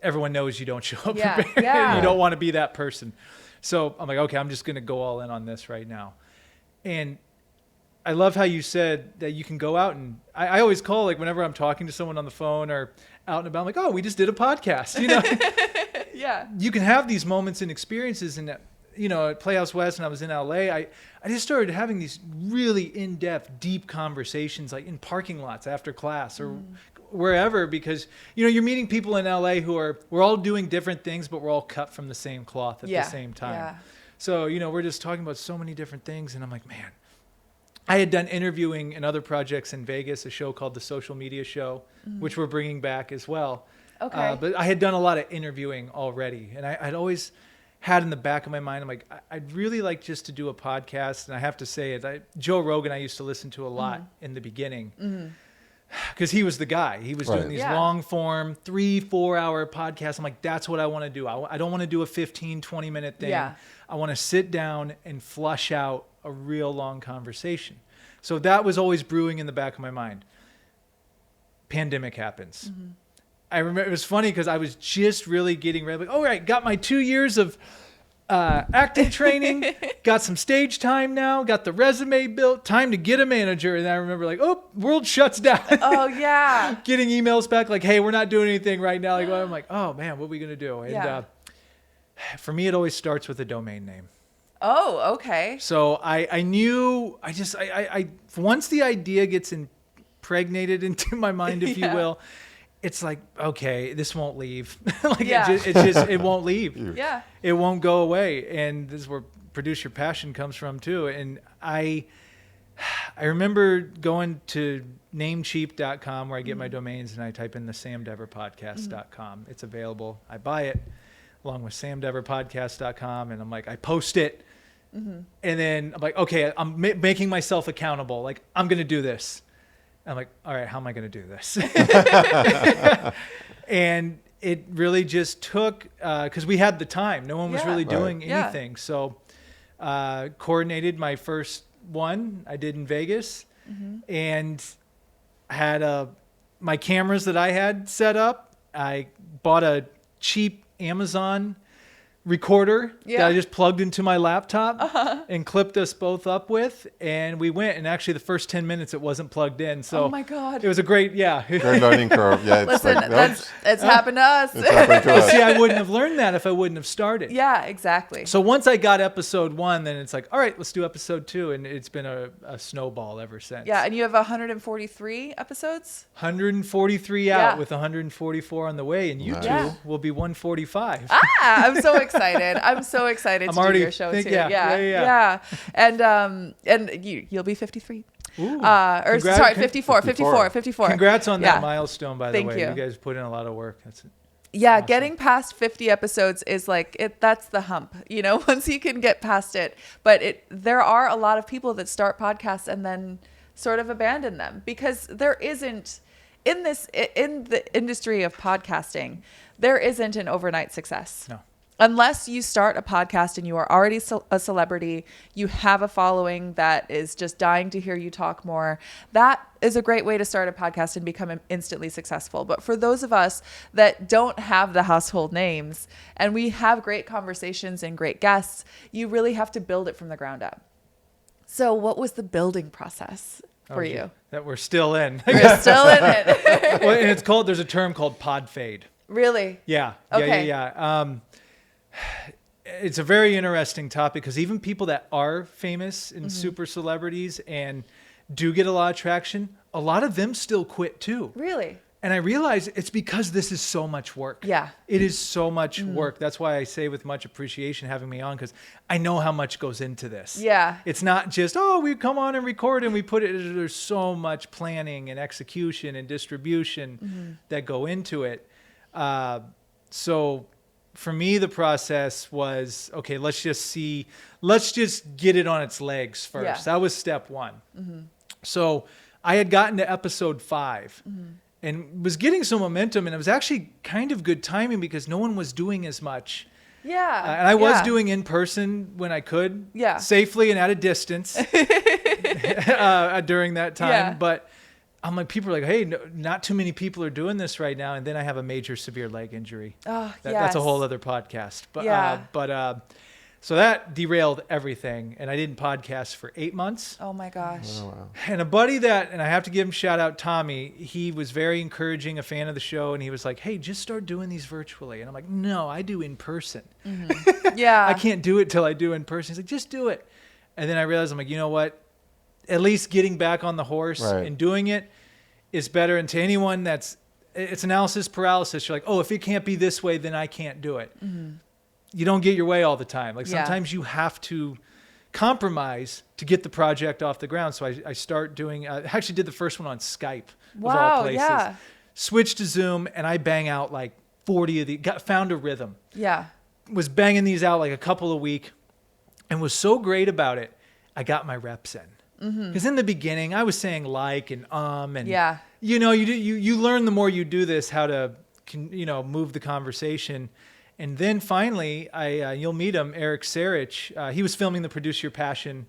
everyone knows you don't show up prepared. Yeah. You don't want to be that person. So I'm like, okay, I'm just going to go all in on this right now. And I love how you said that you can go out and I always call, like whenever I'm talking to someone on the phone or out and about, I'm like, oh, we just did a podcast. You know, Yeah. you can have these moments and experiences. And, you know, at Playhouse West and I was in LA, I just started having these really in-depth, deep conversations, like in parking lots after class or wherever, because, you know, you're meeting people in LA we're all doing different things, but we're all cut from the same cloth at the same time. Yeah. So, you know, we're just talking about so many different things. And I'm like, man, I had done interviewing in other projects in Vegas, a show called The Social Media Show, which we're bringing back as well. Okay. But I had done a lot of interviewing already. And I'd always had in the back of my mind, I'm like, I'd really like just to do a podcast. And I have to say it, Joe Rogan, I used to listen to a lot in the beginning. Because he was the guy. He was doing these long form 3-4 hour podcasts. I'm like, that's what I want to do. I don't want to do a 15-20 minute thing. Yeah. I want to sit down and flush out a real long conversation. So that was always brewing in the back of my mind. Pandemic happens. I remember it was funny because I was just really getting ready. Like, all right, got my 2 years of acting training, got some stage time now, got the resume built, time to get a manager. And I remember like, oh, world shuts down. Oh, yeah. Getting emails back like, hey, we're not doing anything right now. Like, well, I'm like, oh man, what are we going to do? And for me, it always starts with a domain name. Oh, okay. So I knew, once the idea gets impregnated into my mind, if you will, it's like, okay, this won't leave. It won't leave. Yeah. It won't go away. And this is where Produce Your Passion comes from too. And I remember going to namecheap.com where I get my domains and I type in the samdeverpodcast.com. It's available. I buy it along with samdeverpodcast.com. And I'm like, I post it. And then I'm like, okay, I'm making myself accountable. Like, I'm going to do this. I'm like, all right, how am I going to do this? And it really just took, because we had the time. No one was really doing anything. So coordinated my first one I did in Vegas and had my cameras that I had set up. I bought a cheap Amazon recorder that I just plugged into my laptop and clipped us both up with, and we went. And actually, the first 10 minutes it wasn't plugged in. So Oh my God. it was a great Great learning curve. Yeah, it's Listen, like, it's happened to us. it's happened to But us. see, I wouldn't have learned that if I wouldn't have started. Yeah, exactly. So once I got episode 1, then it's like, all right, let's do episode 2, and it's been a snowball ever since. Yeah, and you have 143 episodes? 143 out Yeah. with 144 on the way, and you Nice. two Yeah. will be 145. I'm so excited. I'm so excited I'm to already do your show think- too. yeah. And you'll be 53. Ooh. Or Congrats- sorry, 54. Congrats on Yeah. that milestone, by the Thank way. you. You guys put in a lot of work. That's Yeah, Awesome. getting past 50 episodes is like that's the hump, you know, once you can get past it. But there are a lot of people that start podcasts and then sort of abandon them because there isn't in the industry of podcasting, there isn't an overnight success. No. Unless you start a podcast and you are already a celebrity, you have a following that is just dying to hear you talk more. That is a great way to start a podcast and become instantly successful. But for those of us that don't have the household names and we have great conversations and great guests, you really have to build it from the ground up. So what was the building process for you? That we're still in. You're still in it. Well, and there's a term called pod fade. Really? Yeah. Okay. Yeah. It's a very interesting topic because even people that are famous and super celebrities and do get a lot of traction, a lot of them still quit too. Really? And I realize it's because this is so much work. Yeah. It is so much work. That's why I say with much appreciation having me on, because I know how much goes into this. Yeah. It's not just, we come on and record and we put it. There's so much planning and execution and distribution that go into it. So for me, the process was, okay, let's just get it on its legs first. Yeah. That was step one. So I had gotten to episode 5 and was getting some momentum, and it was actually kind of good timing because no one was doing as much. Yeah. And I was doing in person when I could, safely and at a distance during that time. Yeah. But I'm like, people are like, hey, no, not too many people are doing this right now. And then I have a major severe leg injury. Oh, That's a yes. whole other podcast. But, Yeah. So that derailed everything. And I didn't podcast for 8 months. Oh my gosh. Oh, wow. And a buddy and I have to give him shout out, Tommy, he was very encouraging, a fan of the show. And he was like, hey, just start doing these virtually. And I'm like, no, I do in person. Yeah. I can't do it till I do in person. He's like, just do it. And then I realized, I'm like, you know what? At least getting back on the horse and doing it is better. And to anyone it's analysis paralysis. You're like, if it can't be this way, then I can't do it. You don't get your way all the time. Like sometimes you have to compromise to get the project off the ground. So I start doing, I actually did the first one on Skype of all places. Yeah. Switched to Zoom and I bang out like 40 of these, found a rhythm. Yeah. Was banging these out like a couple a week and was so great about it. I got my reps in. Because in the beginning I was saying and you learn the more you do this, how to, move the conversation. And then finally, you'll meet him, Eric Sarich. He was filming the Produce Your Passion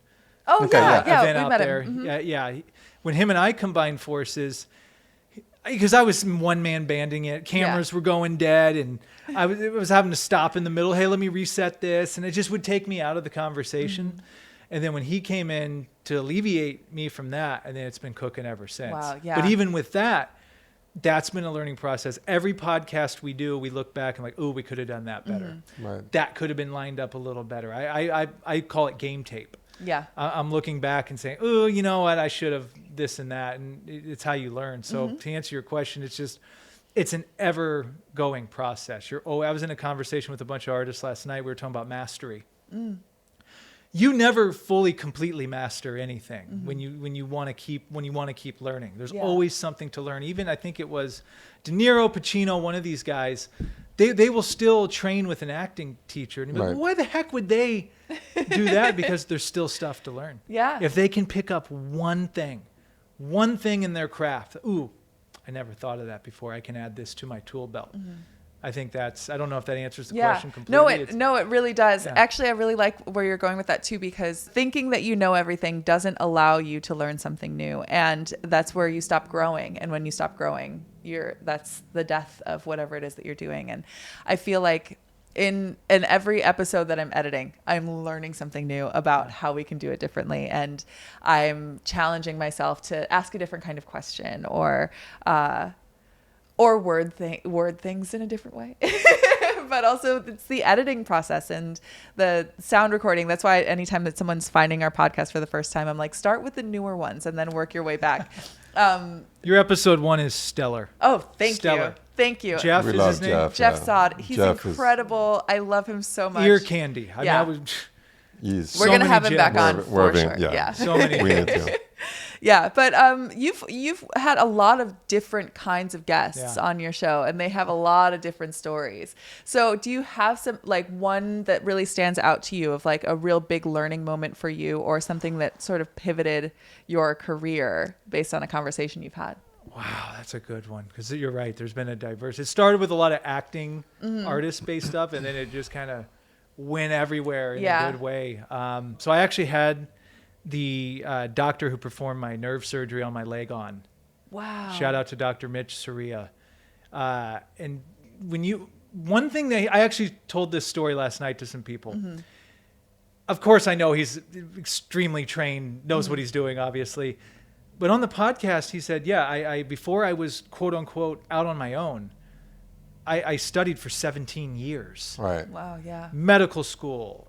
Oh, Okay, yeah. yeah. event We out met there. him. Yeah. When him and I combined forces, because I was one-man banding it, cameras were going dead, and I was having to stop in the middle. Hey, let me reset this, and it just would take me out of the conversation. And then when he came in to alleviate me from that, and then it's been cooking ever since. Wow, yeah. But even with that, that's been a learning process. Every podcast we do, we look back and like, oh, we could have done that better. Right. That could have been lined up a little better. I call it game tape. Yeah. I'm looking back and saying, oh, you know what? I should have this and that. And it's how you learn. So to answer your question, it's an ever going process. I was in a conversation with a bunch of artists last night. We were talking about mastery. You never fully completely master anything when you want to keep learning. There's always something to learn. Even I think it was De Niro, Pacino, one of these guys, they will still train with an acting teacher. And you're like, well, why the heck would they do that? Because there's still stuff to learn. Yeah. If they can pick up one thing in their craft, ooh, I never thought of that before. I can add this to my tool belt. I think I don't know if that answers the question completely. No, it really does. Yeah. Actually, I really like where you're going with that too, because thinking that you know everything doesn't allow you to learn something new. And that's where you stop growing. And when you stop growing, that's the death of whatever it is that you're doing. And I feel like in every episode that I'm editing, I'm learning something new about how we can do it differently. And I'm challenging myself to ask a different kind of question or word things in a different way. But also it's the editing process and the sound recording. That's why anytime that someone's finding our podcast for the first time, I'm like, start with the newer ones and then work your way back. Your episode 1 is stellar. Oh, thank Stellar. you. Thank you. Jeff We is love his name. Jeff. Jeff Yeah. Sod. He's Jeff is- incredible. I love him so much. Ear candy. I mean, Yeah. He's So We're going to many have him back gems. on We're for being- sure. yeah. Yeah. so many. we need to. Yeah, but you've had a lot of different kinds of guests on your show, and they have a lot of different stories. So do you have some, like, one that really stands out to you of like a real big learning moment for you, or something that sort of pivoted your career based on a conversation you've had? Wow, that's a good one. Because you're right. There's been a diverse. It started with a lot of acting, artist-based stuff, and then it just kind of went everywhere in a good way. So I actually had the doctor who performed my nerve surgery on my leg on. Wow. Shout out to Dr. Mitch Soria. And one thing that I actually told this story last night to some people. Of course, I know he's extremely trained, knows what he's doing, obviously. But on the podcast, he said, yeah, I before I was, quote unquote, out on my own, I studied for 17 years. Right. Wow, yeah. Medical school,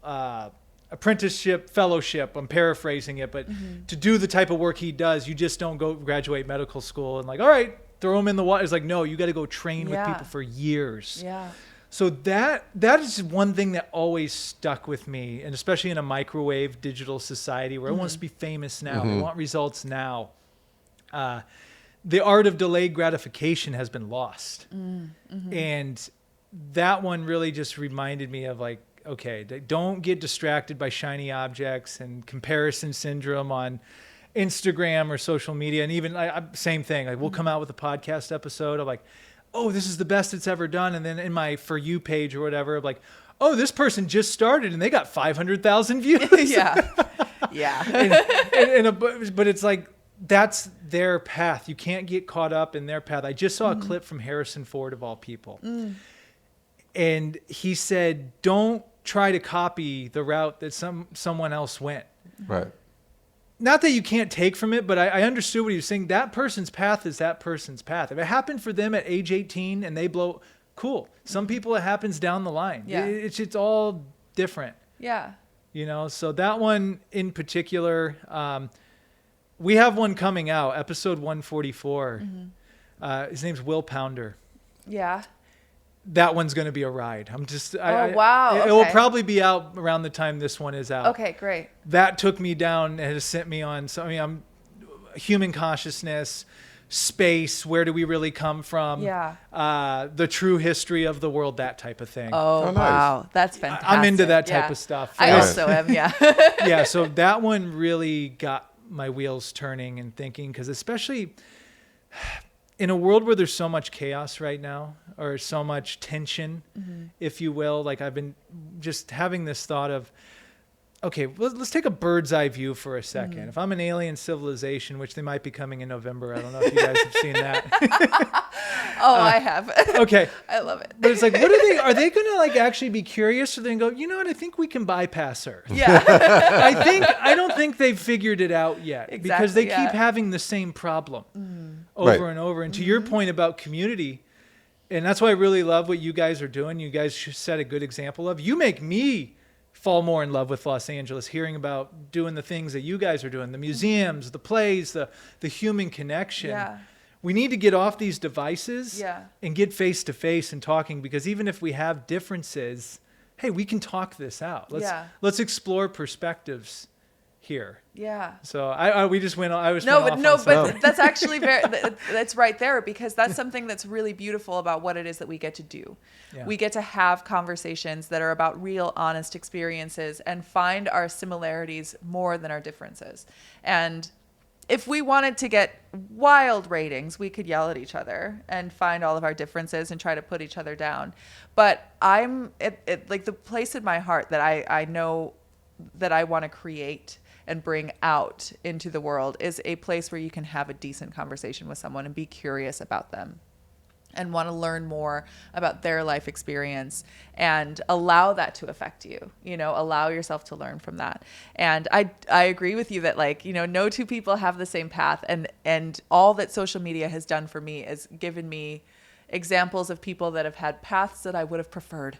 apprenticeship, fellowship. I'm paraphrasing it, but to do the type of work he does, you just don't go graduate medical school and like, all right, throw him in the water. It's like, no, you got to go train with people for years. Yeah. So that is one thing that always stuck with me, and especially in a microwave digital society where everyone wants to be famous now, they want results now. The art of delayed gratification has been lost. And that one really just reminded me of like, okay, don't get distracted by shiny objects and comparison syndrome on Instagram or social media. And even same thing, like we'll come out with a podcast episode of like, oh, this is the best it's ever done. And then in my For You page or whatever, like, oh, this person just started and they got 500,000 views. Yeah. But it's like, that's their path. You can't get caught up in their path. I just saw a clip from Harrison Ford, of all people. And he said, don't try to copy the route that someone else went. Right. Not that you can't take from it, but I understood what he was saying. That person's path is that person's path. If it happened for them at age 18 and they blow, cool. Some people, it happens down the line. Yeah. It's all different. Yeah. You know, so that one in particular, we have one coming out, episode 144. His name's Will Pounder. Yeah. That one's going to be a ride. Wow. It will probably be out around the time this one is out. Okay, great. That took me down and has sent me on. So, I mean, I'm human consciousness, space, where do we really come from? Yeah. The true history of the world, that type of thing. Oh, nice. wow. That's fantastic. I'm into that type Yeah. of stuff. I also am, yeah. Yeah, so that one really got my wheels turning and thinking, because especially in a world where there's so much chaos right now, or so much tension, if you will, like I've been just having this thought of, okay, let's take a bird's eye view for a second. If I'm an alien civilization, which they might be coming in November, I don't know if you guys have seen that. I have. Okay. I love it. But it's like, are they going to like actually be curious, or then go, you know what, I think we can bypass her. Yeah. I don't think they've figured it out yet, because they Exactly, keep yeah. having the same problem over and over. And to your point about community, and that's why I really love what you guys are doing. You guys set a good example of. You make me fall more in love with Los Angeles, hearing about doing the things that you guys are doing, the museums, the plays, the human connection. Yeah. We need to get off these devices Yeah. and get face to face and talking, because even if we have differences, hey, we can talk this out. Let's explore perspectives here. Yeah. So I was No, went but off no, on some- but that's actually that's right there, because that's something that's really beautiful about what it is that we get to do. Yeah. We get to have conversations that are about real, honest experiences and find our similarities more than our differences. And if we wanted to get wild ratings, we could yell at each other and find all of our differences and try to put each other down. But I'm like the place in my heart that I know that I want to create and bring out into the world is a place where you can have a decent conversation with someone and be curious about them and want to learn more about their life experience and allow that to affect you, allow yourself to learn from that. And I agree with you that no two people have the same path, and all that social media has done for me is given me examples of people that have had paths that I would have preferred.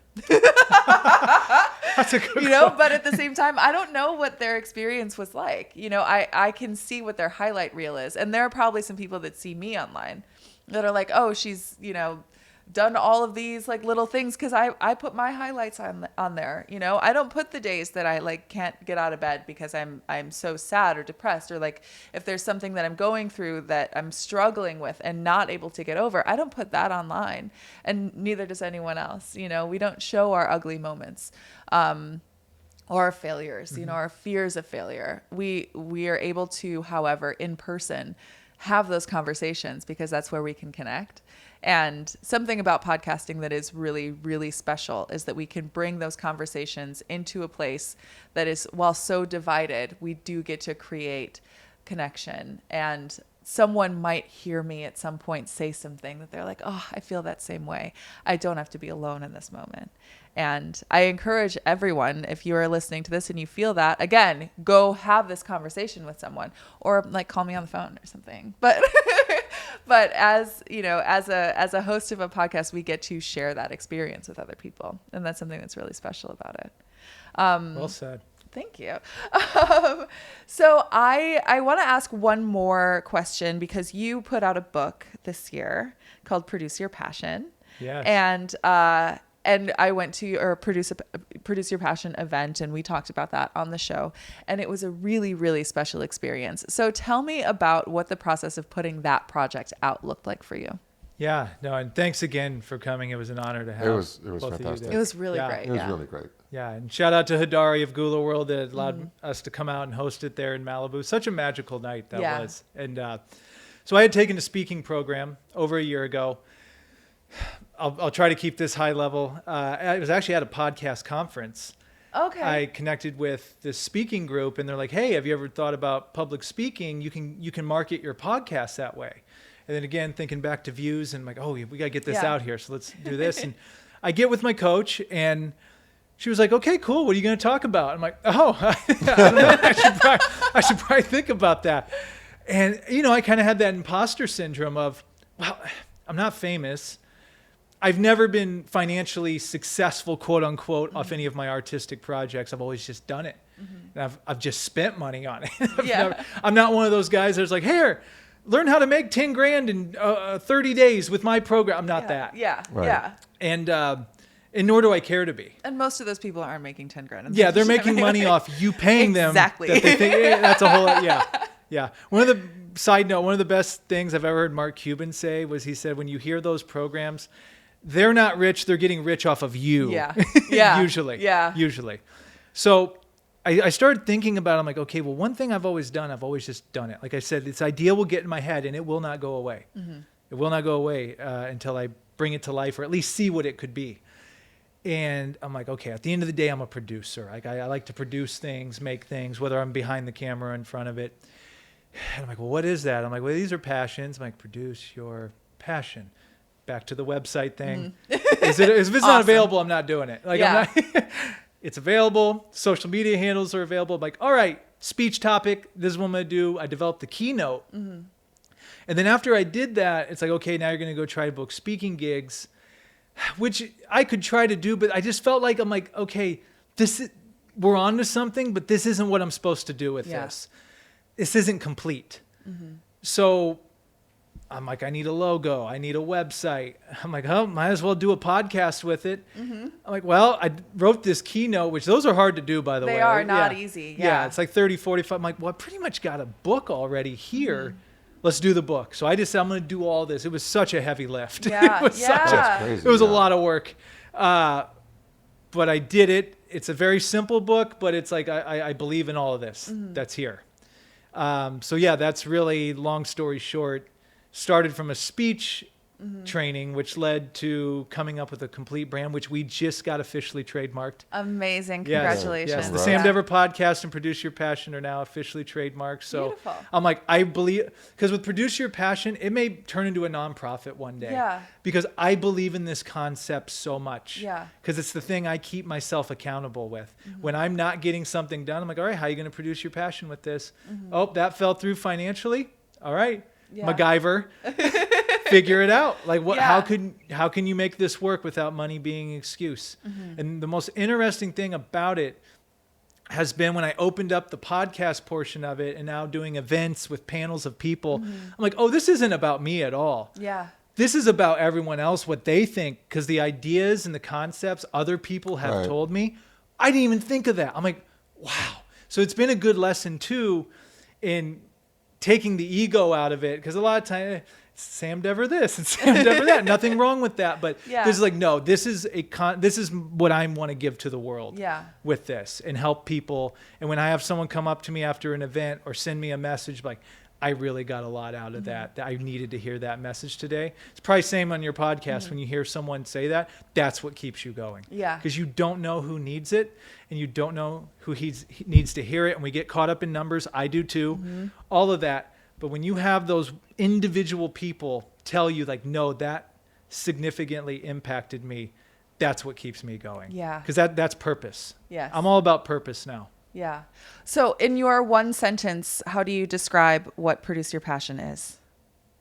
That's a good But at the same time, I don't know what their experience was like. I can see what their highlight reel is. And there are probably some people that see me online that are like, oh, she's, done all of these like little things, because I put my highlights on there. I don't put the days that I can't get out of bed because I'm so sad or depressed, or if there's something that I'm going through that I'm struggling with and not able to get over, I don't put that online, and neither does anyone else. We don't show our ugly moments. Or our failures, our fears of failure. We are able to, however, in person, have those conversations, because that's where we can connect. And something about podcasting that is really, really special is that we can bring those conversations into a place that is, while so divided, we do get to create connection. And someone might hear me at some point say something that they're like, oh, I feel that same way. I don't have to be alone in this moment. And I encourage everyone, if you are listening to this and you feel that, again, go have this conversation with someone, or like call me on the phone or something. But but as you know, as a host of a podcast, we get to share that experience with other people, and that's something that's really special about it. Well said. Thank you. So I want to ask one more question, because you put out a book this year called Produce Your Passion. Yes. And I went to your Produce Your Passion event, and we talked about that on the show. And it was a really, really special experience. So tell me about what the process of putting that project out looked like for you. Yeah, no, and thanks again for coming. It was an honor to have. It was both of you fantastic. there. It was really Yeah. great. It was yeah. really great. Yeah, and shout out to Hidari of Gula World that allowed us to come out and host it there in Malibu. Such a magical night that Yeah. was. And so I had taken a speaking program over a year ago. I'll try to keep this high level. I was actually at a podcast conference. Okay. I connected with this speaking group, and they're like, "Hey, have you ever thought about public speaking? You can market your podcast that way." And then again, thinking back to views, and I'm like, "Oh, we got to get this Yeah. out here. So let's do this." And I get with my coach, and she was like, "Okay, cool. What are you going to talk about?" I'm like, "Oh, I don't know. I should probably think about that." And I kind of had that imposter syndrome of, "Well, I'm not famous. I've never been financially successful, quote unquote, off any of my artistic projects. I've always just done it. And I've just spent money on it. I'm not one of those guys that's like, here, learn how to make 10 grand in 30 days with my program. I'm not that. Yeah. Right. Yeah. And nor do I care to be. And most of those people aren't making 10 grand. Yeah, they're making money off you paying them. Exactly. That they think, that's a whole, yeah. One of the best things I've ever heard Mark Cuban say was, he said, when you hear those programs, they're not rich. They're getting rich off of you. Yeah. Yeah. Usually. So I started thinking about it. I'm like, okay, well, one thing I've always done, I've always just done it. Like I said, this idea will get in my head and it will not go away. It will not go away until I bring it to life, or at least see what it could be. And I'm like, okay, at the end of the day, I'm a producer. Like I like to produce things, make things, whether I'm behind the camera or in front of it. And I'm like, well, what is that? I'm like, well, these are passions. I'm like, produce your passion. Back to the website thing. If it's not available, I'm not doing it. Like, Yeah. I'm not, it's available. Social media handles are available. I'm like, all right, speech topic. This is what I'm going to do. I developed the keynote. And then after I did that, it's like, okay, now you're going to go try to book speaking gigs, which I could try to do, but I just felt like, I'm like, okay, we're on to something, but this isn't what I'm supposed to do with this. This isn't complete. So I'm like, I need a logo. I need a website. I'm like, oh, might as well do a podcast with it. I'm like, well, I wrote this keynote, which those are hard to do, by the way. They are not easy. Yeah, it's like 30, 45. I'm like, well, I pretty much got a book already here. Let's do the book. So I just said, I'm going to do all this. It was such a heavy lift. Yeah, That's crazy. It was a yeah. lot of work. But I did it. It's a very simple book, but it's like, I believe in all of this that's here. So yeah, that's really, long story short, started from a speech training, which led to coming up with a complete brand, which we just got officially trademarked. Amazing. Yes. Congratulations. Yes, the Right. Sam Dever podcast and Produce Your Passion are now officially trademarked. So Beautiful. I'm like, I believe, because with Produce Your Passion, it may turn into a nonprofit one day. Yeah. Because I believe in this concept so much. Yeah. Because it's the thing I keep myself accountable with. When I'm not getting something done, I'm like, all right, how are you going to produce your passion with this? Oh, that fell through financially. All right. Yeah. MacGyver. Figure it out. Like what? Yeah. How can you make this work without money being an excuse? And the most interesting thing about it has been when I opened up the podcast portion of it and now doing events with panels of people. I'm like, oh, this isn't about me at all. Yeah. This is about everyone else, what they think, because the ideas and the concepts other people have Right. told me, I didn't even think of that. I'm like, wow. So it's been a good lesson too in taking the ego out of it, because a lot of times it's Sam Dever this and Sam Dever that. Nothing wrong with that, but Yeah. this is like, no, this is this is what I want to give to the world. Yeah. With this and help people. And when I have someone come up to me after an event or send me a message like, I really got a lot out of that. I needed to hear that message today. It's probably same on your podcast. When you hear someone say that, that's what keeps you going. Yeah. Because you don't know who needs it, and you don't know who he needs to hear it. And we get caught up in numbers. I do too. All of that. But when you have those individual people tell you like, no, that significantly impacted me, that's what keeps me going. Yeah. Because that's purpose. Yes. I'm all about purpose now. Yeah. So in your one sentence, how do you describe what Produce Your Passion is?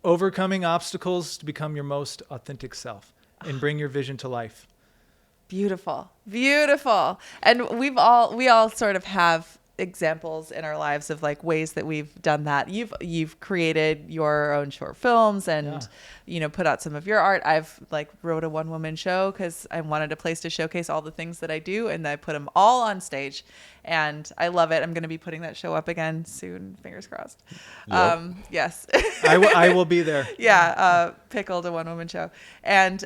Overcoming obstacles to become your most authentic self and bring your vision to life. Beautiful. Beautiful. And we all sort of have examples in our lives of like ways that we've done that. You've created your own short films and put out some of your art. I've like wrote a one-woman show because I wanted a place to showcase all the things that I do, and I put them all on stage, and I love it. I'm going to be putting that show up again soon, fingers crossed. Yep. Yes. I will be there. Yeah, Pickled, a one-woman show. And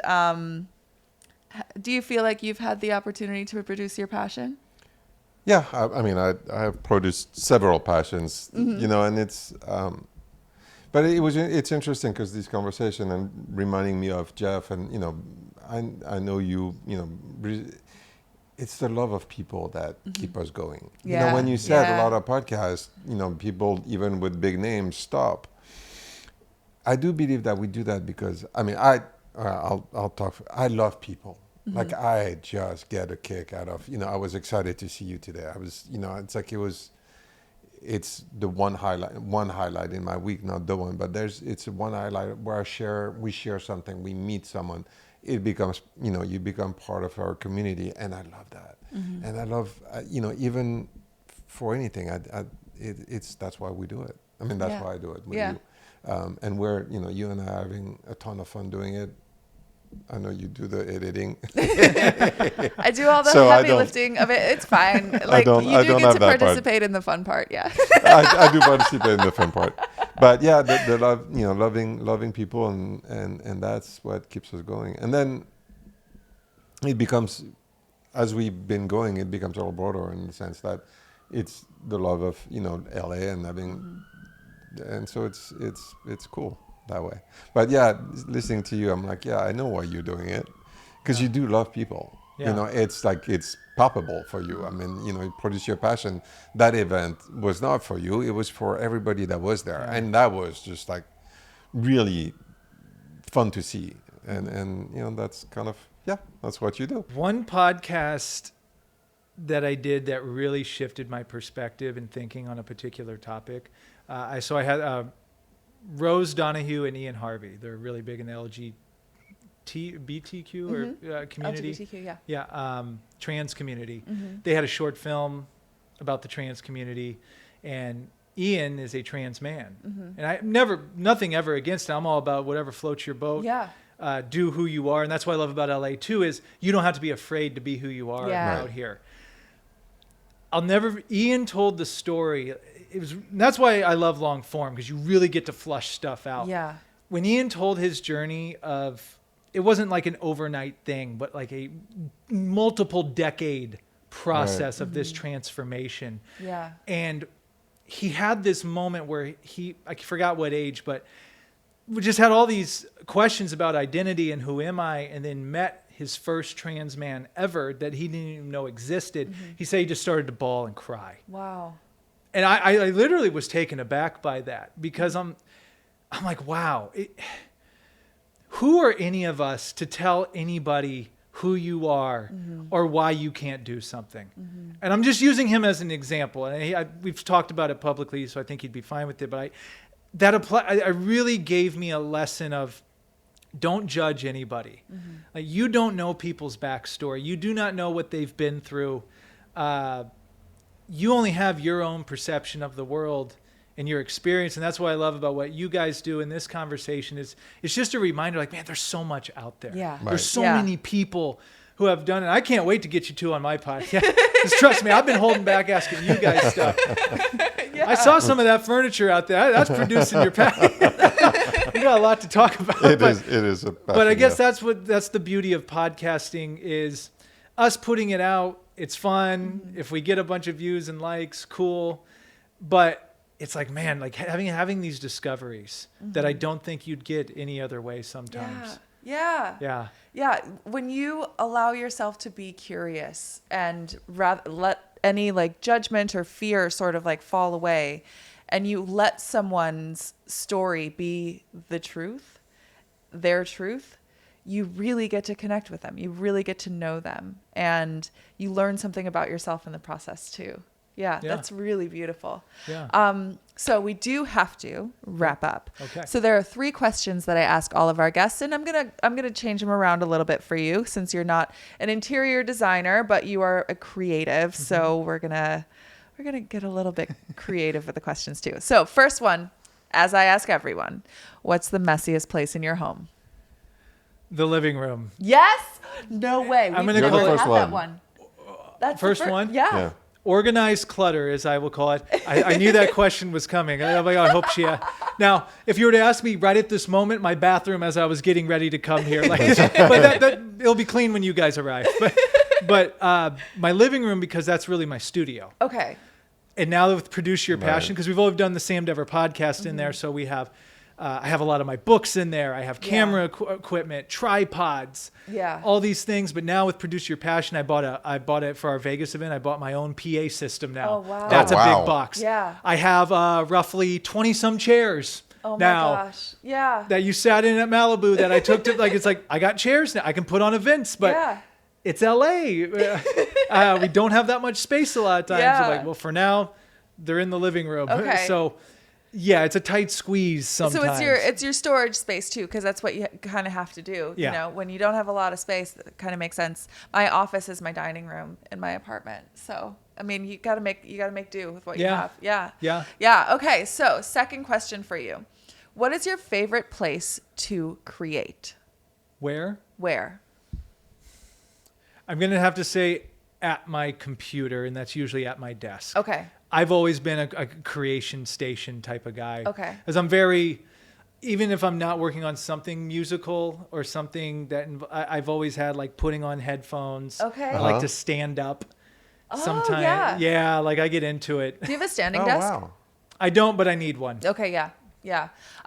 do you feel like you've had the opportunity to produce your passion? Yeah, I mean, I have produced several passions, and it's, but it's interesting because this conversation and reminding me of Jeff, and I know it's the love of people that keep us going. Yeah. When you said a lot of podcasts, people even with big names stop. I do believe that we do that because I'll talk. I love people. Like I just get a kick out of, I was excited to see you today. I was, it's like it's the one highlight in my week, not the one, but it's one highlight where we share something, we meet someone, it becomes, you become part of our community, and I love that. And I love, even for anything, that's why we do it. I mean, that's why I do it with you. And we're, you and I are having a ton of fun doing it. I know you do the editing. I do all the So heavy lifting of it. It's fine. Like don't- you I do don't get have to that part. participate in the fun part. Yeah. I do participate in the fun part, but yeah, the love, loving people, and that's what keeps us going. And then it becomes, as we've been going, it becomes a little broader in the sense that it's the love of LA and having, and so it's cool that way. But yeah, listening to you, I'm like, yeah, I know why you're doing it, because you do love people. Yeah. It's like it's palpable for you. I mean, you Produce Your Passion. That event was not for you; it was for everybody that was there, and that was just like really fun to see. And that's kind of that's what you do. One podcast that I did that really shifted my perspective and thinking on a particular topic. I had Rose Donahue and Ian Harvey. They're really big in the LGBTQ or community. LGBTQ, trans community. They had a short film about the trans community, and Ian is a trans man. And I nothing ever against it. I'm all about whatever floats your boat. Yeah. Do who you are. And that's what I love about LA too, is you don't have to be afraid to be who you are Yeah. out here. Ian told the story. That's why I love long form, because you really get to flush stuff out. Yeah. When Ian told his journey it wasn't like an overnight thing, but like a multiple decade process of this transformation. Yeah. And he had this moment where I forgot what age, but we just had all these questions about identity and who am I, and then met his first trans man ever that he didn't even know existed. He said he just started to bawl and cry. Wow. And I literally was taken aback by that, because I'm like, wow, who are any of us to tell anybody who you are or why you can't do something? And I'm just using him as an example. And we've talked about it publicly, so I think he'd be fine with it. But I really gave me a lesson of, don't judge anybody. Like, you don't know people's backstory. You do not know what they've been through. You only have your own perception of the world and your experience. And that's what I love about what you guys do in this conversation is it's just a reminder, like, man, there's so much out there. Yeah. Right. There's so Yeah. many people who have done it. I can't wait to get you two on my podcast. Just trust me, I've been holding back asking you guys stuff. I saw some of that furniture out there. That's producing your passion. We got a lot to talk about. It is a passion, But I guess yeah. that's the beauty of podcasting, is us putting it out. It's fun. If we get a bunch of views and likes, cool. But it's like, man, like having these discoveries that I don't think you'd get any other way sometimes. Yeah. When you allow yourself to be curious and let any like judgment or fear sort of like fall away, and you let someone's story be the truth, their truth, you really get to connect with them. You really get to know them, and you learn something about yourself in the process too. Yeah, that's really beautiful. Yeah. So we do have to wrap up. Okay. So there are 3 questions that I ask all of our guests, and I'm gonna change them around a little bit for you, since you're not an interior designer, but you are a creative. So we're gonna get a little bit creative with the questions too. So first one, as I ask everyone, what's the messiest place in your home? The living room. Yes. No way. I'm We've gonna never call it- had First that one. one. That's First the one? Yeah. Organized clutter, as I will call it. I knew that question was coming. I'm like, I hope she. Now, if you were to ask me right at this moment, my bathroom as I was getting ready to come here, like, but that it'll be clean when you guys arrive. But my living room, because that's really my studio. Okay. And now with Produce Your Right. Passion, because we've all done the Sam Dever podcast in there, so we have. I have a lot of my books in there. I have camera equipment, tripods, all these things. But now with Produce Your Passion, I bought it for our Vegas event. I bought my own PA system now. Oh, wow. That's Oh, a wow. big box. Yeah. I have roughly 20 some chairs Oh my now gosh. Yeah. that you sat in at Malibu that I took to, like, it's like, I got chairs now. I can put on events, but Yeah. it's LA. We don't have that much space a lot of times. Yeah. So like, well, for now, they're in the living room. Okay. So yeah, it's a tight squeeze sometimes. So it's your storage space too, because that's what you kind of have to do. Yeah. You know, when you don't have a lot of space, that kind of makes sense. My office is my dining room in my apartment, so I mean, you gotta make do with what you have. Yeah. Okay, so second question for you: what is your favorite place to create? Where? I'm gonna have to say at my computer, and that's usually at my desk. Okay. I've always been a creation station type of guy. Okay. Because even if I'm not working on something musical or something that I've always had like putting on headphones. Okay. I like to stand up. Oh, Sometimes. yeah. Like I get into it. Do you have a standing Oh, desk? wow. I don't, but I need one. Okay, yeah.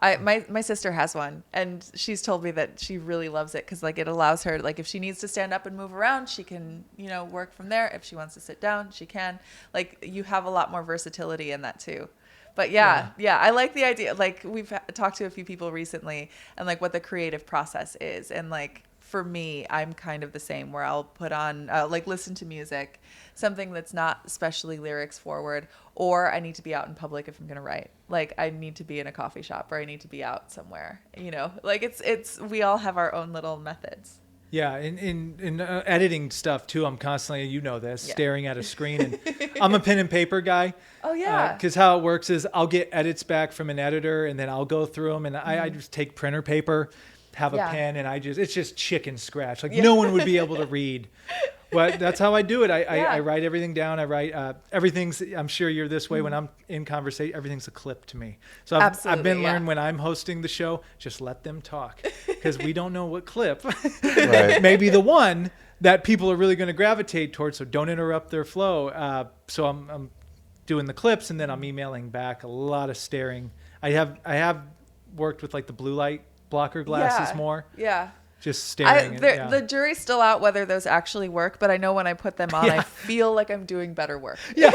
My sister has one, and she's told me that she really loves it because like it allows her, like if she needs to stand up and move around, she can, work from there. If she wants to sit down, she can. Like you have a lot more versatility in that too. But yeah, I like the idea. Like we've talked to a few people recently, and like what the creative process is, and like for me, I'm kind of the same where I'll put on, like listen to music, something that's not especially lyrics forward, or I need to be out in public if I'm going to write. Like I need to be in a coffee shop or I need to be out somewhere, like we all have our own little methods. Yeah, in editing stuff too, I'm constantly, staring at a screen. And I'm a pen and paper guy. Oh, yeah. Because how it works is I'll get edits back from an editor, and then I'll go through them, and I just take printer paper, have a pen, and it's just chicken scratch. Like no one would be able to read. But that's how I do it. I write everything down. I write everything's. I'm sure you're this way when I'm in conversation. Everything's a clip to me. So I've been learned when I'm hosting the show, just let them talk, because we don't know what clip. Right. Maybe the one that people are really going to gravitate towards. So don't interrupt their flow. So I'm doing the clips, and then I'm emailing back. A lot of staring. I have worked with like the blue light blocker glasses more. Yeah. Just staring. The jury's still out whether those actually work, but I know when I put them on, I feel like I'm doing better work. Yeah.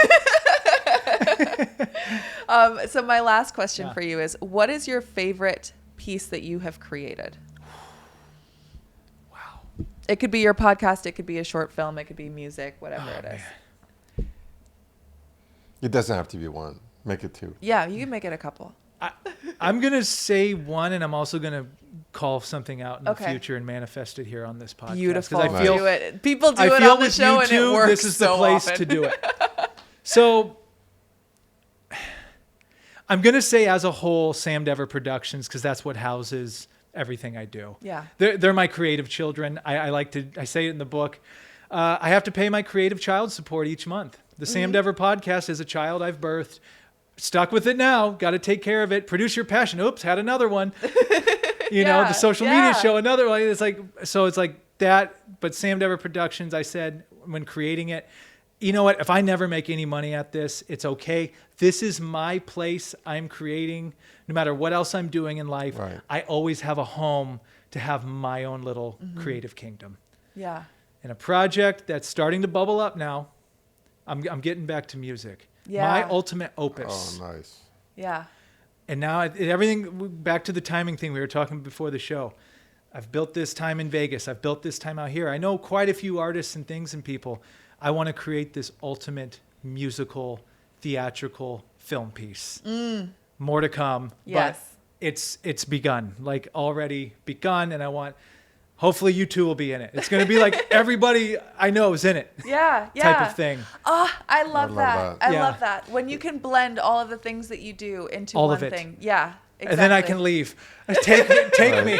So my last question for you is, what is your favorite piece that you have created? Wow. It could be your podcast. It could be a short film. It could be music, whatever it is. Man. It doesn't have to be one. Make it 2. Yeah, you can make it a couple. I'm going to say one, and I'm also going to call something out in the Okay. future and manifest it here on this podcast. Beautiful. 'Cause I feel, Do it. People do I it feel on the with show, you and two, it works this is the so place often. to do it. So I'm going to say as a whole, Sam Dever Productions, because that's what houses everything I do. Yeah. They're my creative children. I say it in the book. I have to pay my creative child support each month. The Sam Dever podcast is a child I've birthed. Stuck with it now. Got to take care of it. Produce Your Passion. Oops, had another one. The social media show, another one. It's like that. But Sam Dever Productions, I said when creating it, you know what? If I never make any money at this, it's okay. This is my place I'm creating. No matter what else I'm doing in life, Right. I always have a home to have my own little creative kingdom. Yeah. And a project that's starting to bubble up now. I'm getting back to music. Yeah. My ultimate opus. Oh, nice. Yeah. And now everything, back to the timing thing we were talking before the show. I've built this time in Vegas. I've built this time out here. I know quite a few artists and things and people. I want to create this ultimate musical, theatrical film piece. More to come. Yes. But it's begun, like already begun. And I want, hopefully you two will be in it. It's going to be like everybody I know is in it. Yeah. Yeah. Type of thing. Oh, I love that. I Yeah. love that. When you can blend all of the things that you do into All one of it. thing. Yeah. Exactly. And then I can leave. Take me.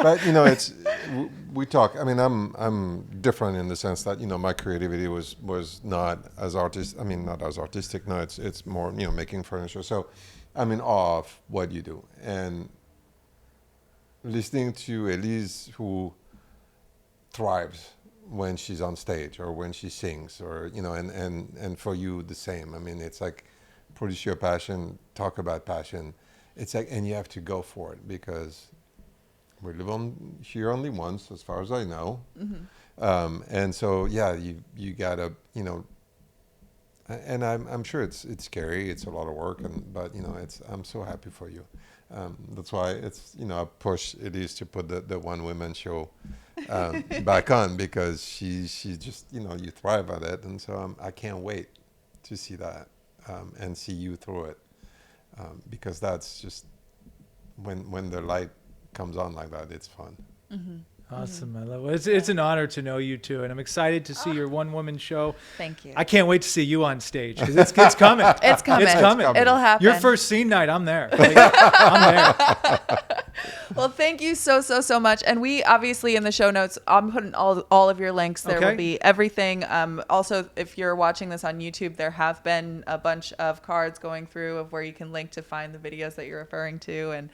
But you know, we talk. I mean, I'm different in the sense that, you know, my creativity was not as not as artistic. No, it's more, you know, making furniture. So I'm in awe of what you do, and listening to Elise, who thrives when she's on stage or when she sings, or, you know, and for you the same. I mean, it's like, produce your passion, talk about passion. It's like, and you have to go for it, because we live here only once, as far as I know. And so, yeah, you gotta, you know, and I'm sure it's scary. It's a lot of work, but you know, I'm so happy for you. That's why it's, you know, I push Elise to put the one woman show back on, because she just, you know, you thrive at it, and so I can't wait to see that and see you through it, because that's just when the light comes on like that, it's fun. Awesome. I love it. It's an honor to know you two, and I'm excited to see your one-woman show. Thank you. I can't wait to see you on stage, because it's coming. It's coming. It's coming. It'll happen. Your first scene night, I'm there. Like, I'm there. Well, thank you so much. And we obviously in the show notes, I'm putting all of your links. There Okay. will be everything. Also, if you're watching this on YouTube, there have been a bunch of cards going through of where you can link to find the videos that you're referring to,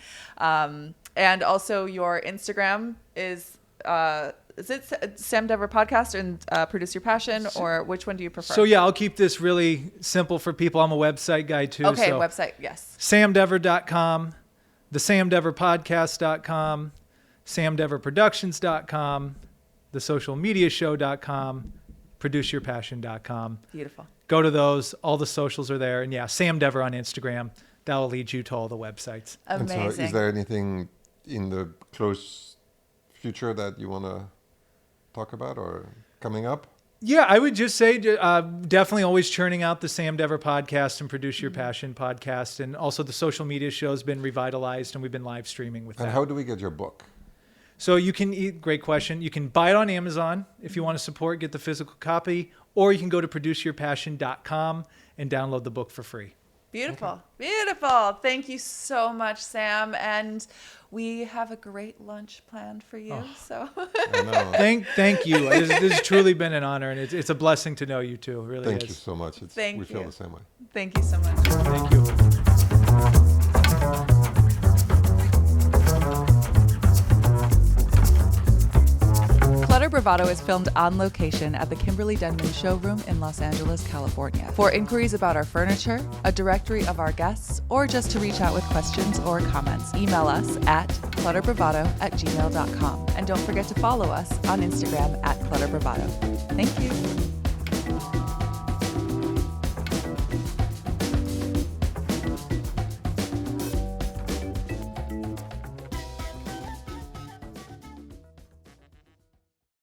and also your Instagram is it Sam Dever Podcast and Produce Your Passion, or which one do you prefer? So yeah, I'll keep this really simple for people. I'm a website guy too. Okay, so website, yes. samdever.com, thesamdeverpodcast.com, samdeverproductions.com, thesocialmediashow.com, produceyourpassion.com. Beautiful. Go to those. All the socials are there. And yeah, Sam Dever on Instagram. That will lead you to all the websites. Amazing. And so, is there anything in the close future that you want to talk about or coming up? Yeah, I would just say definitely always churning out the Sam Dever podcast and Produce Your Passion podcast. And also the social media show has been revitalized, and we've been live streaming with And that. how do we get your book? So you can, great question. You can buy it on Amazon if you want to support, get the physical copy, or you can go to produceyourpassion.com and download the book for free. Beautiful. Beautiful. Thank you so much, Sam. And we have a great lunch planned for you. So I know. Thank you. This has truly been an honor, and it's a blessing to know you two. It really Thank is. you so much. Thank we feel you. the same way. thank you so much. Thank you. Clutter Bravado is filmed on location at the Kimberly Denman Showroom in Los Angeles, California. For inquiries about our furniture, a directory of our guests, or just to reach out with questions or comments, email us at clutterbravado@gmail.com. And don't forget to follow us on Instagram at Clutter Bravado. Thank you.